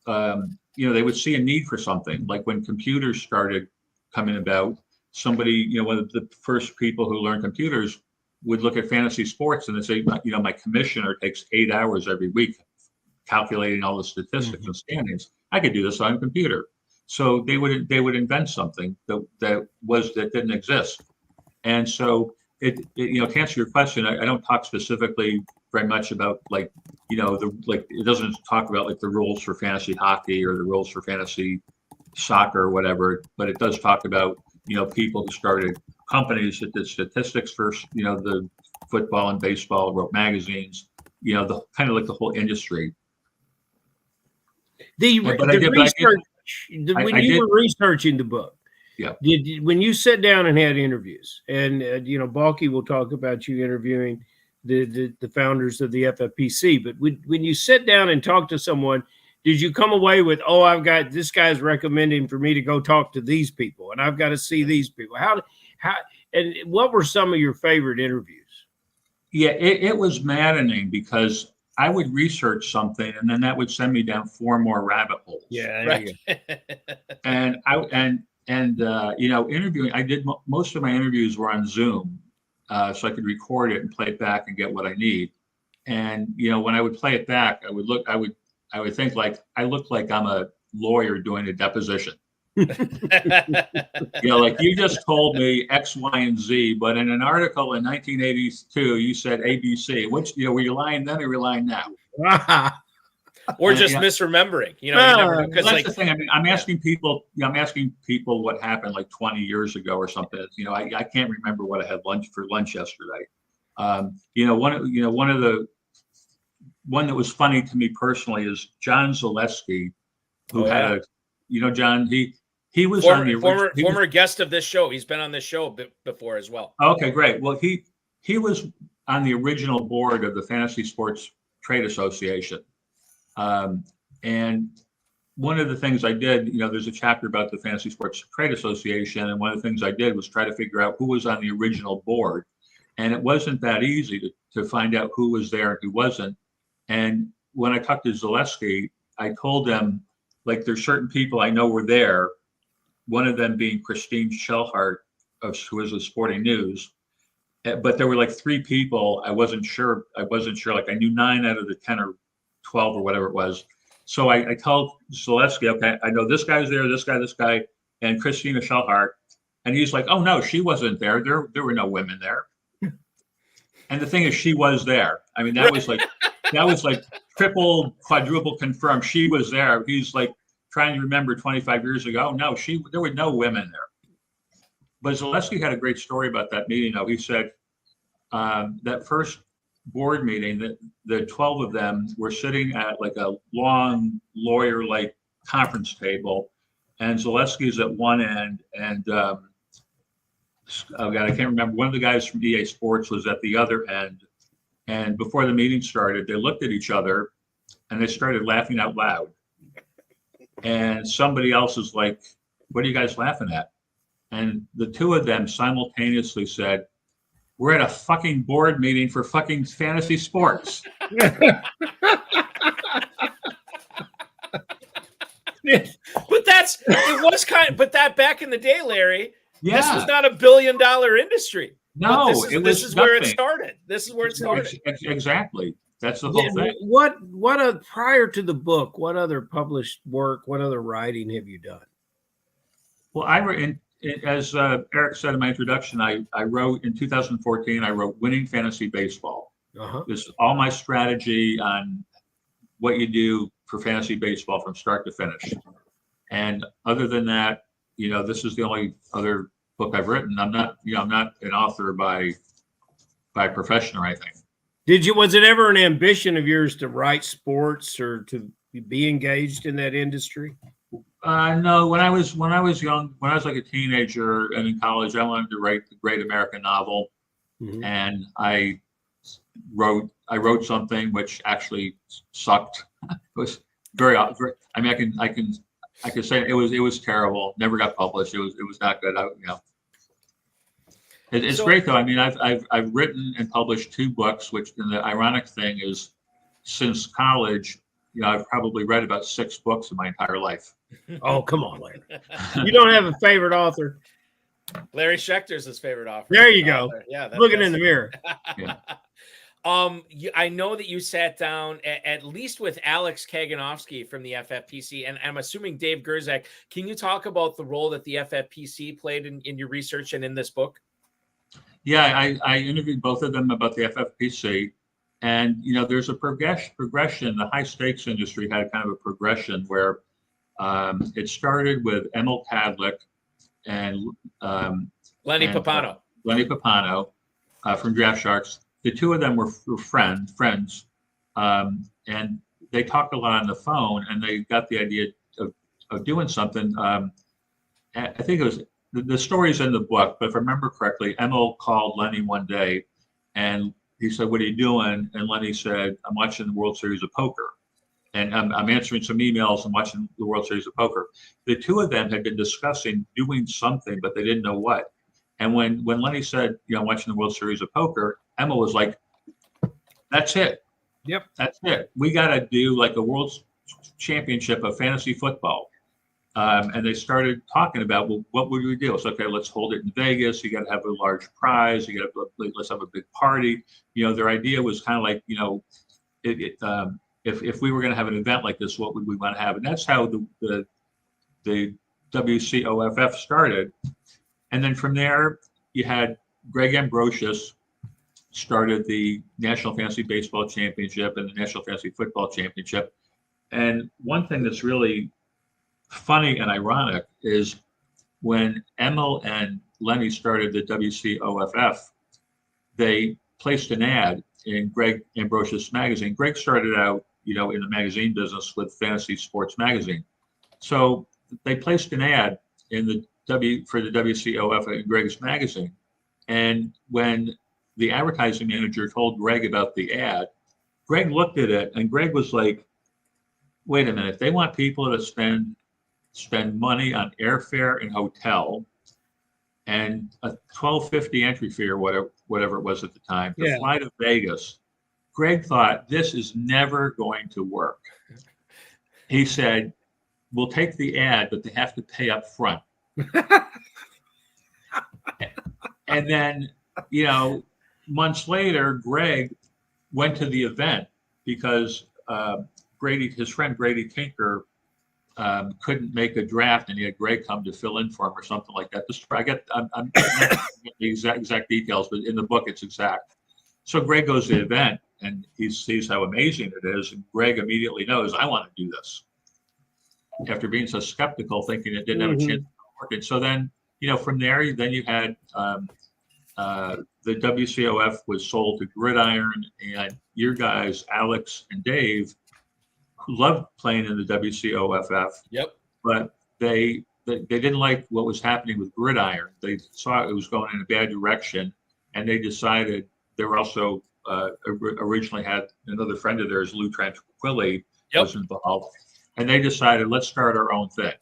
would see a need for something. Like when computers started coming about, somebody, one of the first people who learned computers would look at fantasy sports and they say, my commissioner takes 8 hours every week calculating all the statistics and standings. I could do this on a computer. So they would invent something that didn't exist. And so to answer your question, I don't talk specifically very much about it doesn't talk about the rules for fantasy hockey or the rules for fantasy soccer or whatever, but it does talk about people who started companies that did statistics for the football and baseball, wrote magazines, the kind of the whole industry. When you were researching the book, yeah, when you sat down and had interviews, and Balky will talk about you interviewing the founders of the FFPC, but when you sit down and talk to someone, did you come away with, I've got this guy's recommending for me to go talk to these people, and I've got to see these people? How and what were some of your favorite interviews? Yeah, it was maddening because I would research something and then that would send me down 4 more rabbit holes. Yeah, right. Interviewing, I did most of my interviews were on Zoom, so I could record it and play it back and get what I need. And when I would play it back, I would think I look like I'm a lawyer doing a deposition. You just told me X, Y, and Z, but in an article in 1982, you said ABC. Which, were you lying then or were you lying now? or just misremembering. You know, because that's the thing. I mean, I'm asking people what happened like 20 years ago or something. You know, I can't remember what I had for lunch yesterday. One that was funny to me personally is John Zaleski, who had John. He was on the former guest of this show. He's been on this show before as well. Okay, great. Well, he was on the original board of the Fantasy Sports Trade Association. And one of the things I did, there's a chapter about the Fantasy Sports Trade Association. And one of the things I did was try to figure out who was on the original board. And it wasn't that easy to find out who was there and who wasn't. And when I talked to Zaleski, I told them, like, there's certain people I know were there. One of them being Christine Schellhart, who was with Sporting News. But there were like 3 people I wasn't sure. Like, I knew 9 out of the 10 or 12 or whatever it was. So I told Zaleski, okay, I know this guy's there, this guy, and Christina Schellhart. And he's like, oh no, she wasn't there. There were no women there. And the thing is, she was there. I mean, that was like triple, quadruple confirmed. She was there. He's like trying to remember 25 years ago. No, there were no women there. But Zaleski had a great story about that meeting, though. He said that first board meeting, that the 12 of them were sitting at like a long lawyer-like conference table, and Zaleski's at one end, and oh God, I can't remember. One of the guys from EA Sports was at the other end. And before the meeting started, they looked at each other and they started laughing out loud. And somebody else is like, what are you guys laughing at? And the 2 of them simultaneously said, we're at a fucking board meeting for fucking fantasy sports. But that back in the day, Larry, this was not $1 billion industry. No, this is where it started. This is where it started. Exactly. That's the whole thing. What prior to the book, what other published work, what other writing have you done? Well, as Eric said in my introduction, I wrote in 2014, I wrote Winning Fantasy Baseball. This is all my strategy on what you do for fantasy baseball from start to finish. And other than that, this is the only other book I've written. I'm not an author by profession or anything. Was it ever an ambition of yours to write sports or to be engaged in that industry? No, when I was young, when I was like a teenager and in college, I wanted to write the great American novel. Mm-hmm. And I wrote something which actually sucked. It was very, I mean, I can say it was terrible. Never got published. It was not good. It's great though. I mean, I've written and published 2 books, which, and the ironic thing is, since college, I've probably read about 6 books in my entire life. Oh, come on, Larry. You don't have a favorite author? Larry Schechter's his favorite author. There you go. Yeah, looking in the mirror. Yeah. I know that you sat down at least with Alex Kaganovsky from the FFPC, and I'm assuming Dave Gerzak. Can you talk about the role that the FFPC played in your research and in this book? Yeah, I interviewed both of them about the FFPC, and there's a progression. The high stakes industry had kind of a progression where it started with Emil Kadlik and Lenny Papano. Lenny Papano from Draft Sharks. The 2 of them were friends, and they talked a lot on the phone, and they got the idea of doing something. I think it was the story's in the book, but if I remember correctly, Emil called Lenny one day, and he said, "What are you doing?" And Lenny said, "I'm watching the World Series of Poker, and I'm answering some emails and watching the World Series of Poker." The 2 of them had been discussing doing something, but they didn't know what. And when Lenny said, I'm watching the World Series of Poker, Emma was like, that's it. Yep. That's it. We got to do like a World Championship of fantasy football. And they started talking about, well, what would we do? It's okay, let's hold it in Vegas. You got to have a large prize. Let's have a big party. Their idea was kind of like, if we were going to have an event like this, what would we want to have? And that's how the WCOFF started. And then from there, you had Greg Ambrosius started the National Fantasy Baseball Championship and the National Fantasy Football Championship. And one thing that's really funny and ironic is when Emil and Lenny started the WCOFF, they placed an ad in Greg Ambrosius magazine. Greg started out, in the magazine business with Fantasy Sports Magazine. So they placed an ad for the WCOF in Greg's magazine. And when the advertising manager told Greg about the ad, Greg looked at it and Greg was like, wait a minute, they want people to spend money on airfare and hotel and a $12.50 entry fee or whatever it was at the time to fly to Vegas. Greg thought this is never going to work. He said, we'll take the ad, but they have to pay up front. And then, months later, Greg went to the event because his friend Grady Tinker couldn't make a draft, and he had Greg come to fill in for him or something like that. I'm not the exact details, but in the book it's exact. So Greg goes to the event and he sees how amazing it is, and Greg immediately knows, I want to do this. After being so skeptical, thinking it didn't have a chance to work. And so then, from there, then you had the WCOF was sold to Gridiron, and your guys, Alex and Dave, who loved playing in the WCOFF. Yep. But they didn't like what was happening with Gridiron. They saw it was going in a bad direction, and they decided they were also originally had another friend of theirs, Lou Tranquilli, was involved. And they decided, let's start our own thing.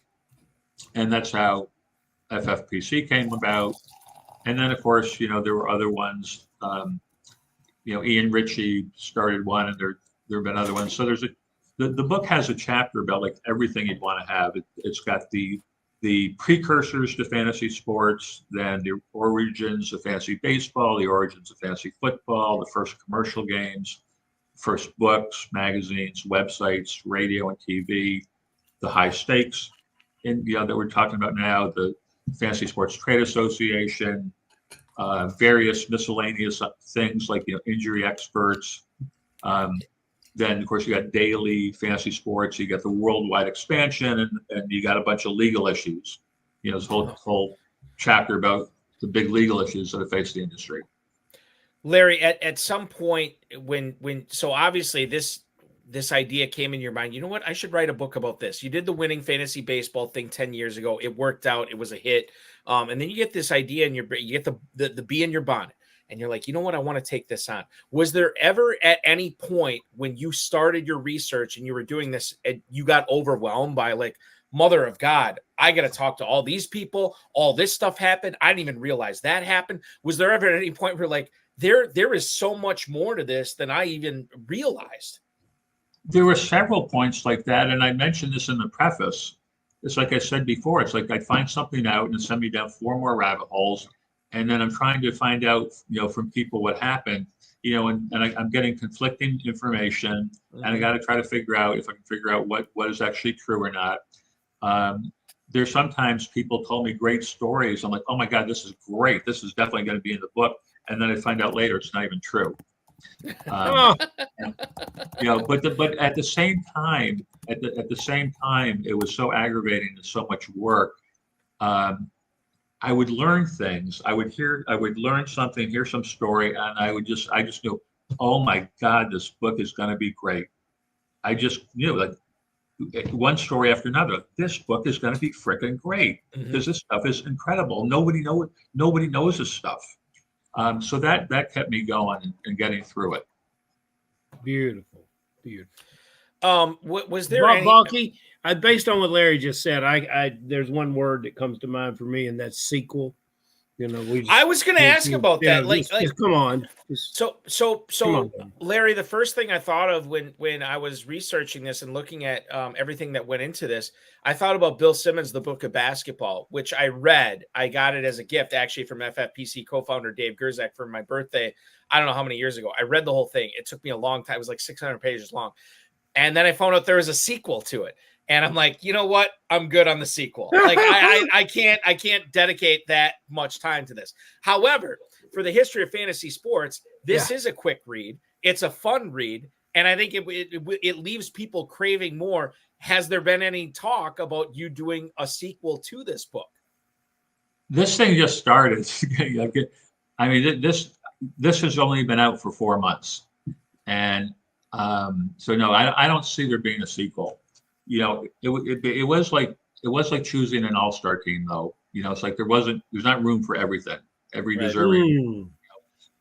And that's how FFPC came about. And then, of course, there were other ones. Ian Ritchie started one, and there have been other ones. So the book has a chapter about like everything you'd want to have. It's got the precursors to fantasy sports, then the origins of fantasy baseball, the origins of fantasy football, the first commercial games, first books, magazines, websites, radio and TV, the high stakes that we're talking about now, the Fantasy Sports Trade Association, various miscellaneous things like injury experts. Then, of course, you got daily fantasy sports. You got the worldwide expansion, and you got a bunch of legal issues. This whole chapter about the big legal issues that have faced the industry. Larry, at some point so obviously this idea came in your mind, you know what, I should write a book about this. You did the winning fantasy baseball thing 10 years ago. It worked out. It was a hit. And then you get this idea in you get the bee in your bonnet, and you're like, you know what, I want to take this on. Was there ever at any point when you started your research and you were doing this and you got overwhelmed by like, mother of God, I got to talk to all these people, all this stuff happened, I didn't even realize that happened? Was there ever at any point where like, there is so much more to this than I even realized? There were several points like that, and I mentioned this in the preface. It's like I said before, it's like I'd find something out and send me down 4 more rabbit holes, and then I'm trying to find out, from people what happened, and I'm getting conflicting information, and I got to try to figure out if I can figure out what is actually true or not. There's sometimes people told me great stories. I'm like, oh my God, this is great. This is definitely going to be in the book. And then I find out later it's not even true. But at the same time, it was so aggravating and so much work. I would learn things. I would learn something, hear some story, and I just knew, oh my God, this book is going to be great. I just knew, like, one story after another, this book is going to be freaking great because this stuff is incredible. Nobody knows this stuff. So that kept me going and getting through it. Beautiful. Was there Balky? Based on what Larry just said, I there's one word that comes to mind for me, and that's sequel. I was going to ask about that. Just come on. So, Larry, the first thing I thought of when I was researching this and looking at everything that went into this, I thought about Bill Simmons' The Book of Basketball, which I read. I got it as a gift, actually, from FFPC co-founder Dave Gerzak for my birthday. I don't know how many years ago. I read the whole thing. It took me a long time. It was like 600 pages long. And then I found out there was a sequel to it. And I'm like, you know what? I'm good on the sequel. Like I can't dedicate that much time to this. However, for the history of fantasy sports, this is a quick read. It's a fun read. And I think it leaves people craving more. Has there been any talk about you doing a sequel to this book? This thing just started. I mean, this has only been out for 4 months, and so no, I don't see there being a sequel. You know, it was like choosing an all-star team, though. You know, it's like there's not room for everything, every deserving.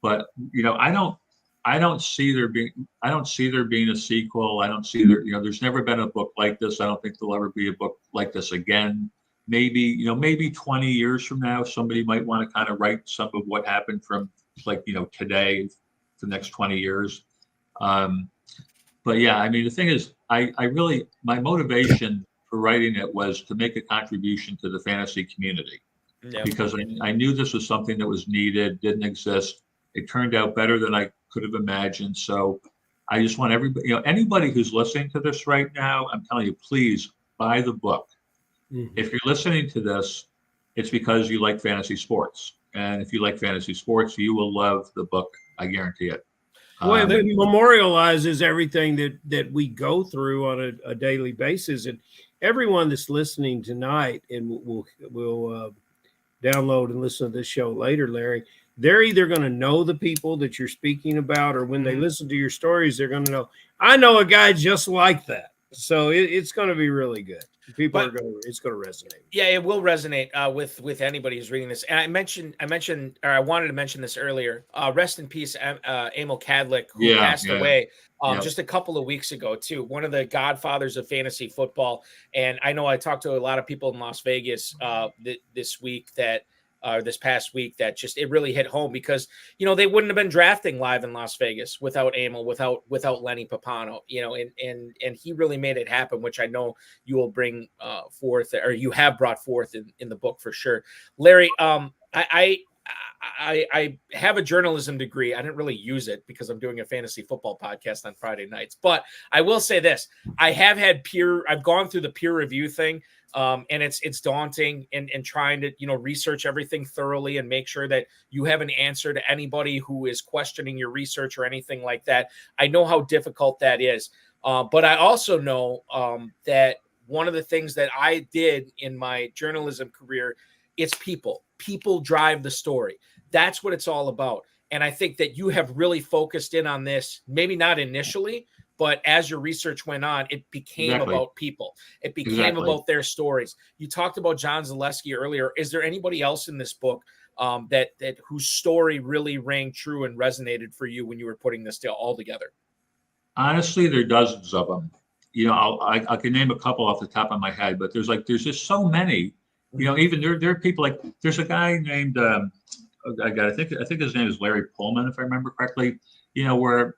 But you know, I don't see there being a sequel. I don't see there's never been a book like this. I don't think there'll ever be a book like this again. Maybe 20 years from now, somebody might want to kind of write some of what happened from today for the next 20 years. But yeah, I mean, the thing is, my motivation for writing it was to make a contribution to the fantasy community, because I knew this was something that was needed, didn't exist. It turned out better than I could have imagined. So I just want everybody, anybody who's listening to this right now, I'm telling you, please buy the book. If you're listening to this, it's because you like fantasy sports. And if you like fantasy sports, you will love the book. I guarantee it. Well, it memorializes everything that we go through on a daily basis. And everyone that's listening tonight and will download and listen to this show later, Larry, they're either going to know the people that you're speaking about, or when they listen to your stories, they're going to know, I know a guy just like that. So it's going to be really good. It's going to resonate. Yeah, it will resonate with anybody who's reading this. And I wanted to mention this earlier. Rest in peace, Emil Kadlik, who passed away just a couple of weeks ago too. One of the godfathers of fantasy football. And I know I talked to a lot of people in Las Vegas this past week that just it really hit home, because they wouldn't have been drafting live in Las Vegas without Emil, without Lenny Papano, and he really made it happen, which I know you will bring forth, or you have brought forth in the book for sure. Larry, I have a journalism degree. I didn't really use it because I'm doing a fantasy football podcast on Friday nights, but I will say this: I've gone through the peer review thing. And it's daunting and trying to, research everything thoroughly and make sure that you have an answer to anybody who is questioning your research or anything like that. I know how difficult that is. But I also know that one of the things that I did in my journalism career, it's people. People drive the story. That's what it's all about. And I think that you have really focused in on this, maybe not initially, but as your research went on, it became about people. It became about their stories. You talked about John Zaleski earlier. Is there anybody else in this book that whose story really rang true and resonated for you when you were putting this all together? Honestly, there are dozens of them. I can name a couple off the top of my head, but there's just so many. Even there are people like, there's a guy named I think his name is Larry Pullman, if I remember correctly. Where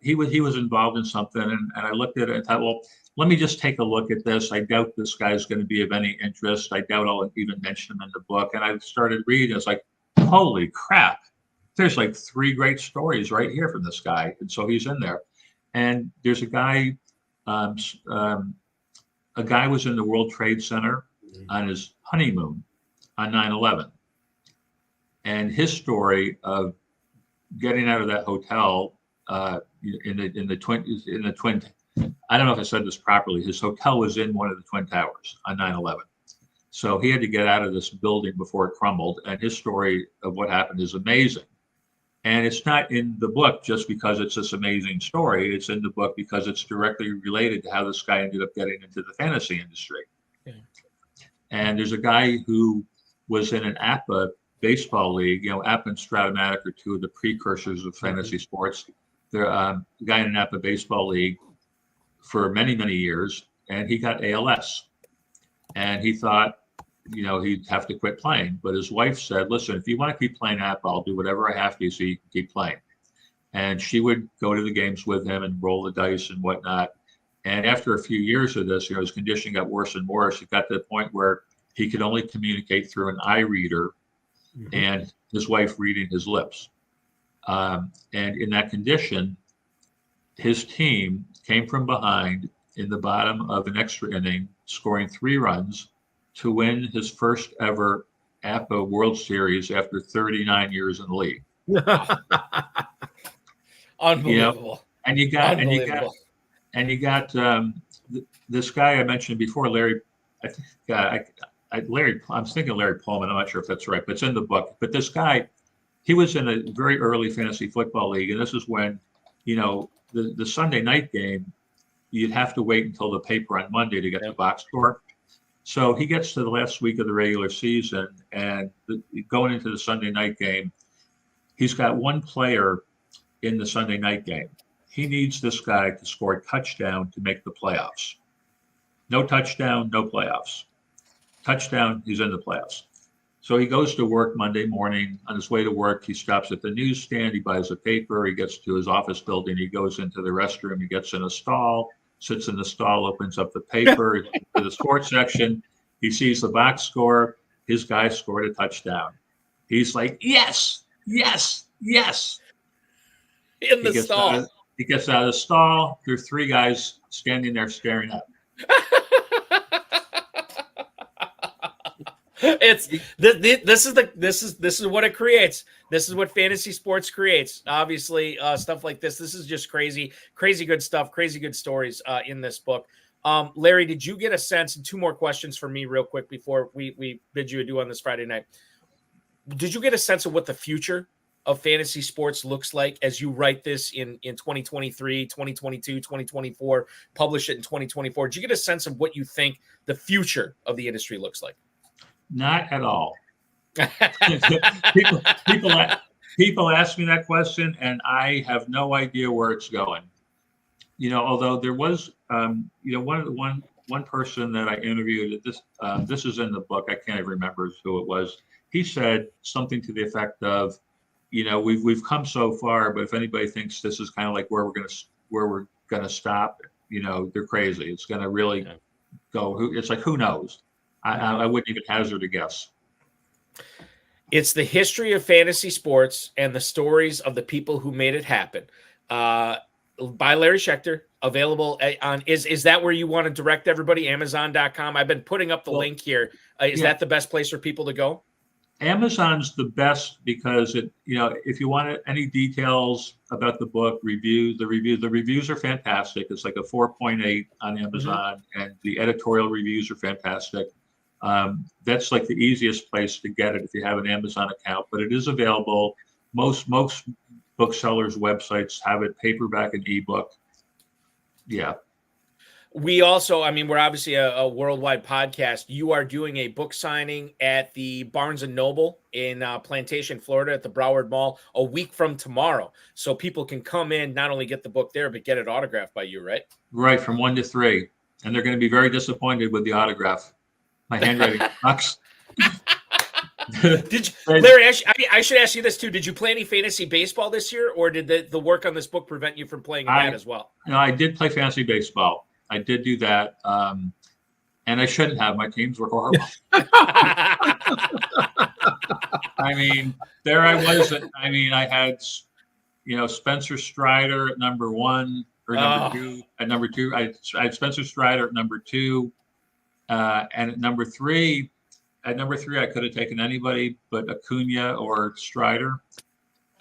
he was involved in something, and I looked at it and thought, well, let me just take a look at this. I doubt this guy's going to be of any interest. I doubt I'll even mention him in the book. And I started reading. I was like, holy crap! There's like 3 great stories right here from this guy, and so he's in there. And there's a guy. A guy was in the World Trade Center on his honeymoon on 9/11, and his story of getting out of that hotel. In the twin. I don't know if I said this properly. His hotel was in one of the Twin Towers on 9/11. So he had to get out of this building before it crumbled. And his story of what happened is amazing. And it's not in the book just because it's this amazing story. It's in the book because it's directly related to how this guy ended up getting into the fantasy industry. Okay. And there's a guy who was in an APA baseball league. APA and Stratomatic are 2 of the precursors of fantasy sports. They're a guy in an APA baseball league for many, many years, and he got ALS. And he thought, he'd have to quit playing. But his wife said, listen, if you want to keep playing APA, I'll do whatever I have to so you can keep playing. And she would go to the games with him and roll the dice and whatnot. And after a few years of this, his condition got worse and worse. It got to the point where he could only communicate through an eye reader and his wife reading his lips. And in that condition, his team came from behind in the bottom of an extra inning, scoring 3 runs to win his first ever APA World Series after 39 years in the league. Unbelievable. And you got Unbelievable. this guy I mentioned before, Larry. I think Larry. I'm thinking Larry Pullman. I'm not sure if that's right, but it's in the book. But this guy, he was in a very early fantasy football league, and this is when, the Sunday night game, you'd have to wait until the paper on Monday to get the box score. So he gets to the last week of the regular season, and going into the Sunday night game, he's got one player in the Sunday night game. He needs this guy to score a touchdown to make the playoffs. No touchdown, no playoffs. Touchdown, he's in the playoffs. So he goes to work Monday morning. On his way to work, he stops at the newsstand. He buys a paper. He gets to his office building. He goes into the restroom. He gets in a stall, sits in the stall, opens up the paper to the sports section. He sees the box score. His guy scored a touchdown. He's like, yes, yes, yes. In the stall. He gets out of the stall. There are three guys standing there staring at him. This is what it creates. This is what fantasy sports creates. Obviously, stuff like this. This is just crazy good stuff, crazy good stories in this book. Larry, did you get a sense? And two more questions for me real quick before we bid you adieu on this Friday night. Did you get a sense of what the future of fantasy sports looks like as you write this in 2023, 2022, 2024, publish it in 2024? Did you get a sense of what you think the future of the industry looks like? Not at all. People ask me that question, and I have no idea where it's going. Although there was, one person that I interviewed. This is in the book. I can't even remember who it was. He said something to the effect of, we've come so far, but if anybody thinks this is kind of like where we're gonna stop, they're crazy. It's gonna really go. It's like, who knows? I wouldn't even hazard a guess. It's the history of fantasy sports and the stories of the people who made it happen. By Larry Schechter, available on, is that where you want to direct everybody? Amazon.com. I've been putting up the link here. Is that the best place for people to go? Amazon's the best because if you want any details about the book, the reviews are fantastic. It's like a 4.8 on Amazon, and the editorial reviews are fantastic. That's like the easiest place to get it if you have an Amazon account, but it is available. Most booksellers' websites have it paperback and ebook. Yeah. We also, we're obviously a worldwide podcast. You are doing a book signing at the Barnes & Noble in Plantation, Florida at the Broward Mall a week from tomorrow. So people can come in, not only get the book there, but get it autographed by you, right? Right, from 1 to 3. And they're going to be very disappointed with the autograph. My handwriting sucks. Larry, I should ask you this too. Did you play any fantasy baseball this year, or did the work on this book prevent you from playing that as well? No, I did play fantasy baseball. I did do that. And I shouldn't have. My teams were horrible. There I was. I had, Spencer Strider at number 1 or number 2. At number 2, I had Spencer Strider at number 2. And at number 3, I could have taken anybody but Acuna or Strider.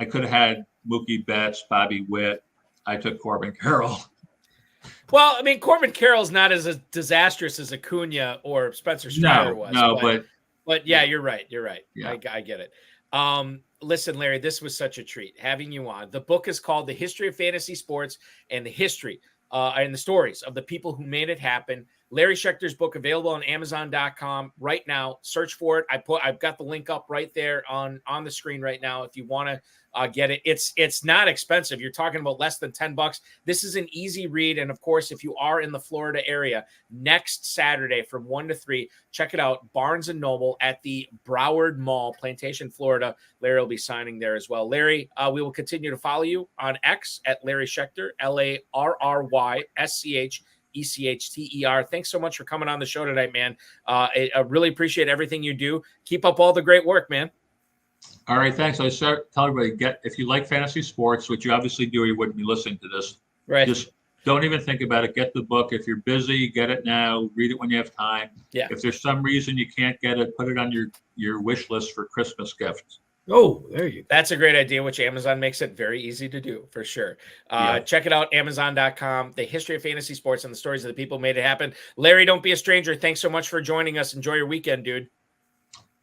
I could have had Mookie Betts, Bobby Witt. I took Corbin Carroll. Well, Corbin Carroll's not as disastrous as Acuna or Spencer Strider was. But yeah, you're right. Yeah. I get it. Listen, Larry, this was such a treat having you on. The book is called The History of Fantasy Sports and the History and the Stories of the People Who Made It Happen. Larry Schechter's book available on Amazon.com right now. Search for it. I've got the link up right there on the screen right now. If you want to get it, it's not expensive. You're talking about less than $10. This is an easy read. And of course, if you are in the Florida area, next Saturday from 1 to 3, check it out. Barnes & Noble at the Broward Mall, Plantation, Florida. Larry will be signing there as well. Larry, we will continue to follow you on X at Larry Schechter, LarrySchechter. Thanks so much for coming on the show tonight, man. I really appreciate everything you do. Keep up all the great work, man. All right, thanks. I tell everybody, if you like fantasy sports, which you obviously do, or you wouldn't be listening to this. Right. Just don't even think about it. Get the book. If you're busy, get it now. Read it when you have time. Yeah. If there's some reason you can't get it, put it on your wish list for Christmas gifts. Oh, there you go. That's a great idea, which Amazon makes it very easy to do, for sure. Check it out, Amazon.com, the history of fantasy sports and the stories of the people who made it happen. Larry, don't be a stranger. Thanks so much for joining us. Enjoy your weekend, dude.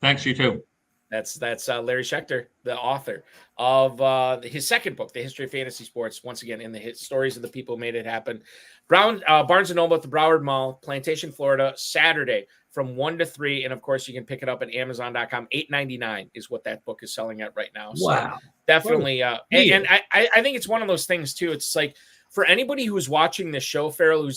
Thanks, you too. That's Larry Schechter, the author of his second book, The History of Fantasy Sports, once again, in the stories of the people who made it happen. Barnes & Noble at the Broward Mall, Plantation, Florida, Saturday from 1 to 3. And, of course, you can pick it up at Amazon.com. $8.99 is what that book is selling at right now. So Wow. definitely. And I think it's one of those things, too. It's like, for anybody who's watching this show, Ferrell,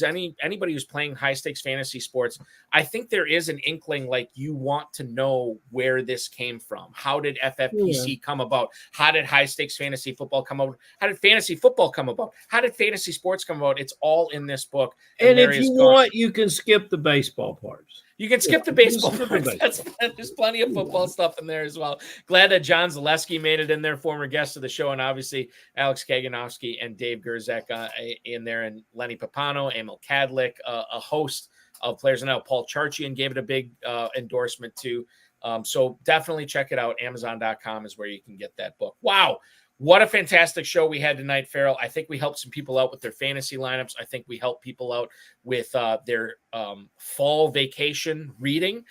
anybody who's playing high-stakes fantasy sports, I think there is an inkling like you want to know where this came from. How did FFPC come about? How did high-stakes fantasy football come about? How did fantasy football come about? How did fantasy sports come about? It's all in this book. And if you want, you can skip the baseball parts. You can skip the baseball parts. There's plenty of football stuff in there as well. Glad that John Zaleski made it in there, former guest of the show, and obviously Alex Kaganowski and Dave Gerzak in there, and Lenny Papano, Emil Kadlik, a host of players. And now Paul Charchian gave it a big endorsement too. So definitely check it out. Amazon.com is where you can get that book. Wow. What a fantastic show we had tonight, Ferrell. I think we helped some people out with their fantasy lineups. I think we helped people out with their fall vacation reading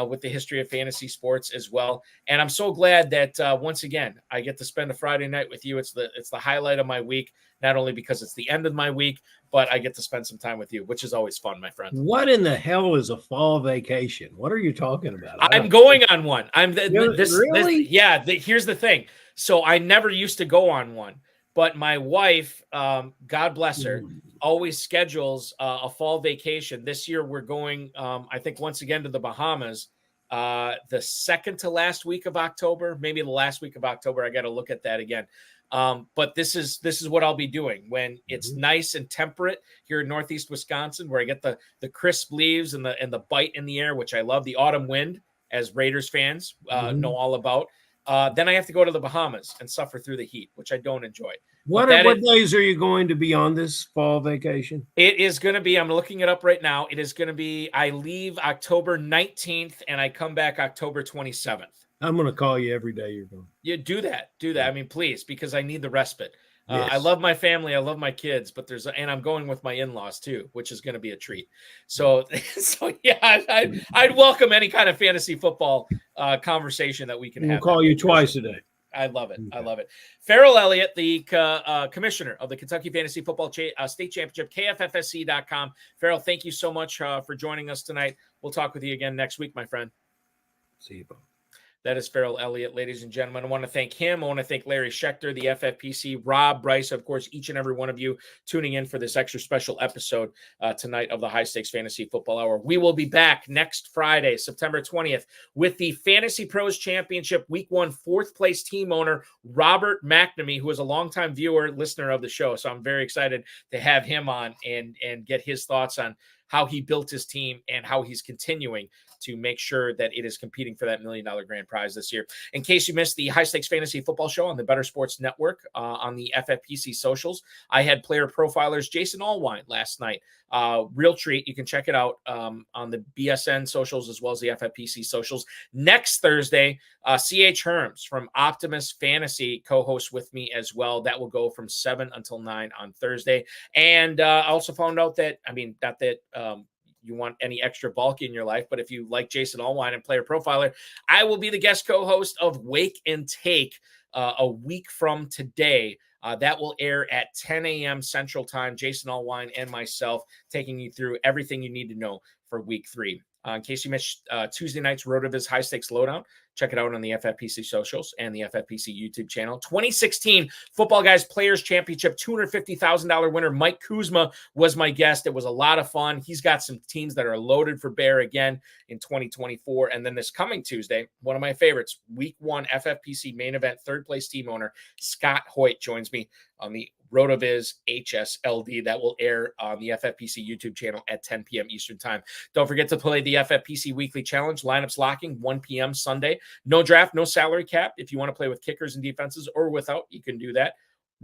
with the history of fantasy sports as well. And I'm so glad that once again, I get to spend a Friday night with you. It's the highlight of my week, not only because it's the end of my week, but I get to spend some time with you, which is always fun, my friend. What in the hell is a fall vacation? What are you talking about? I'm going on one. Really? Here's the thing. So I never used to go on one, but my wife, God bless her, always schedules a fall vacation. This year we're going, I think, once again to the Bahamas, the second to last week of October, maybe the last week of October. I got to look at that again. But this is what I'll be doing when it's nice and temperate here in Northeast Wisconsin, where I get the crisp leaves and the bite in the air, which I love, the autumn wind, as Raiders fans know all about. Then I have to go to the Bahamas and suffer through the heat, which I don't enjoy. What days are you going to be on this fall vacation? It is going to be, I'm looking it up right now. It is going to be, I leave October 19th and I come back October 27th. I'm going to call you every day you're going. You do that. I mean, please, because I need the respite. Yes. I love my family. I love my kids, but and I'm going with my in-laws too, which is going to be a treat. So yeah, I'd welcome any kind of fantasy football conversation that we can have. We'll call you twice a day. I love it. Okay. I love it. Ferrell Elliott, the commissioner of the Kentucky Fantasy Football State Championship, KFFSC.com. Ferrell, thank you so much for joining us tonight. We'll talk with you again next week, my friend. See you, Bob. That is Ferrell Elliott, ladies and gentlemen. I want to thank him. I want to thank Larry Schechter, the FFPC, Rob, Bryce, of course, each and every one of you tuning in for this extra special episode tonight of the High Stakes Fantasy Football Hour. We will be back next Friday, September 20th, with the FantasyPros Championship Week 1 fourth place team owner, Robert McNamee, who is a longtime viewer, listener of the show. So I'm very excited to have him on and get his thoughts on how he built his team and how he's continuing to make sure that it is competing for that $1 million grand prize this year. In case you missed the High Stakes Fantasy Football Show on the Better Sports Network on the FFPC socials, I had player profilers Jason Allwine last night. Real treat. You can check it out on the BSN socials as well as the FFPC socials. Next Thursday, CH Herms from Optimus Fantasy co-hosts with me as well. That will go from 7 until 9 on Thursday. And I also found out that, not that you want any extra bulk in your life, but if you like Jason Allwine and Player Profiler, I will be the guest co-host of Wake and Take a week from today. That will air at 10 a.m. Central Time. Jason Allwine and myself taking you through everything you need to know for Week 3. In case you missed Tuesday night's RotoViz High Stakes Lowdown, check it out on the FFPC socials and the FFPC YouTube channel. 2016 Football Guys Players Championship, $250,000 winner Mike Kuzma was my guest. It was a lot of fun. He's got some teams that are loaded for bear again in 2024. And then this coming Tuesday, one of my favorites, Week 1 FFPC main event, third place team owner Scott Hoyt joins me on the RotoViz HSLD that will air on the FFPC YouTube channel at 10 p.m. Eastern Time. Don't forget to play the FFPC Weekly Challenge. Lineups locking 1 p.m. Sunday. No draft, no salary cap. If you want to play with kickers and defenses or without, you can do that.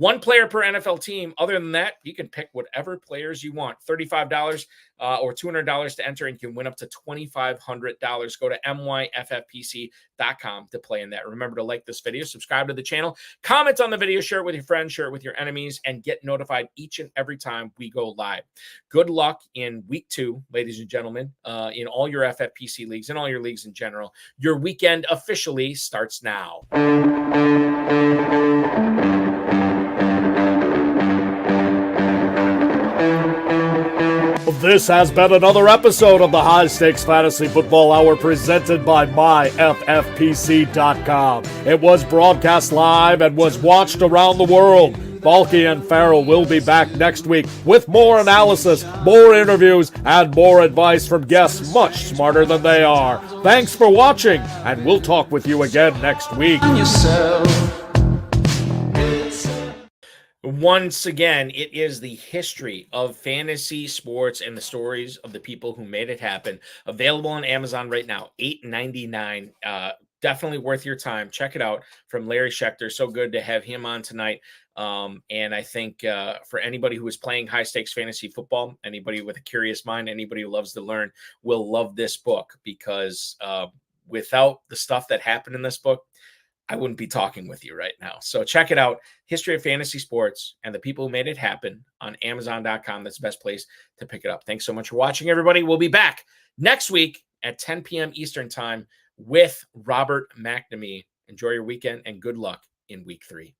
1 player per NFL team. Other than that, you can pick whatever players you want. $35 or $200 to enter, and you can win up to $2,500. Go to myffpc.com to play in that. Remember to like this video, subscribe to the channel, comment on the video, share it with your friends, share it with your enemies, and get notified each and every time we go live. Good luck in week 2, ladies and gentlemen, in all your FFPC leagues and all your leagues in general. Your weekend officially starts now. This has been another episode of the High Stakes Fantasy Football Hour presented by myffpc.com. It was broadcast live and was watched around the world. Balky and Ferrell will be back next week with more analysis, more interviews, and more advice from guests much smarter than they are. Thanks for watching, and we'll talk with you again next week. Once again, it is the history of fantasy sports and the stories of the people who made it happen. Available on Amazon right now, $8.99. Definitely worth your time. Check it out, from Larry Schechter. So good to have him on tonight. And I think for anybody who is playing high stakes fantasy football, anybody with a curious mind, anybody who loves to learn will love this book, because without the stuff that happened in this book, I wouldn't be talking with you right now. So check it out. History of Fantasy Sports and the People Who Made It Happen on Amazon.com. That's the best place to pick it up. Thanks so much for watching, everybody. We'll be back next week at 10 p.m. Eastern Time with Robert McNamee. Enjoy your weekend and good luck in week 3.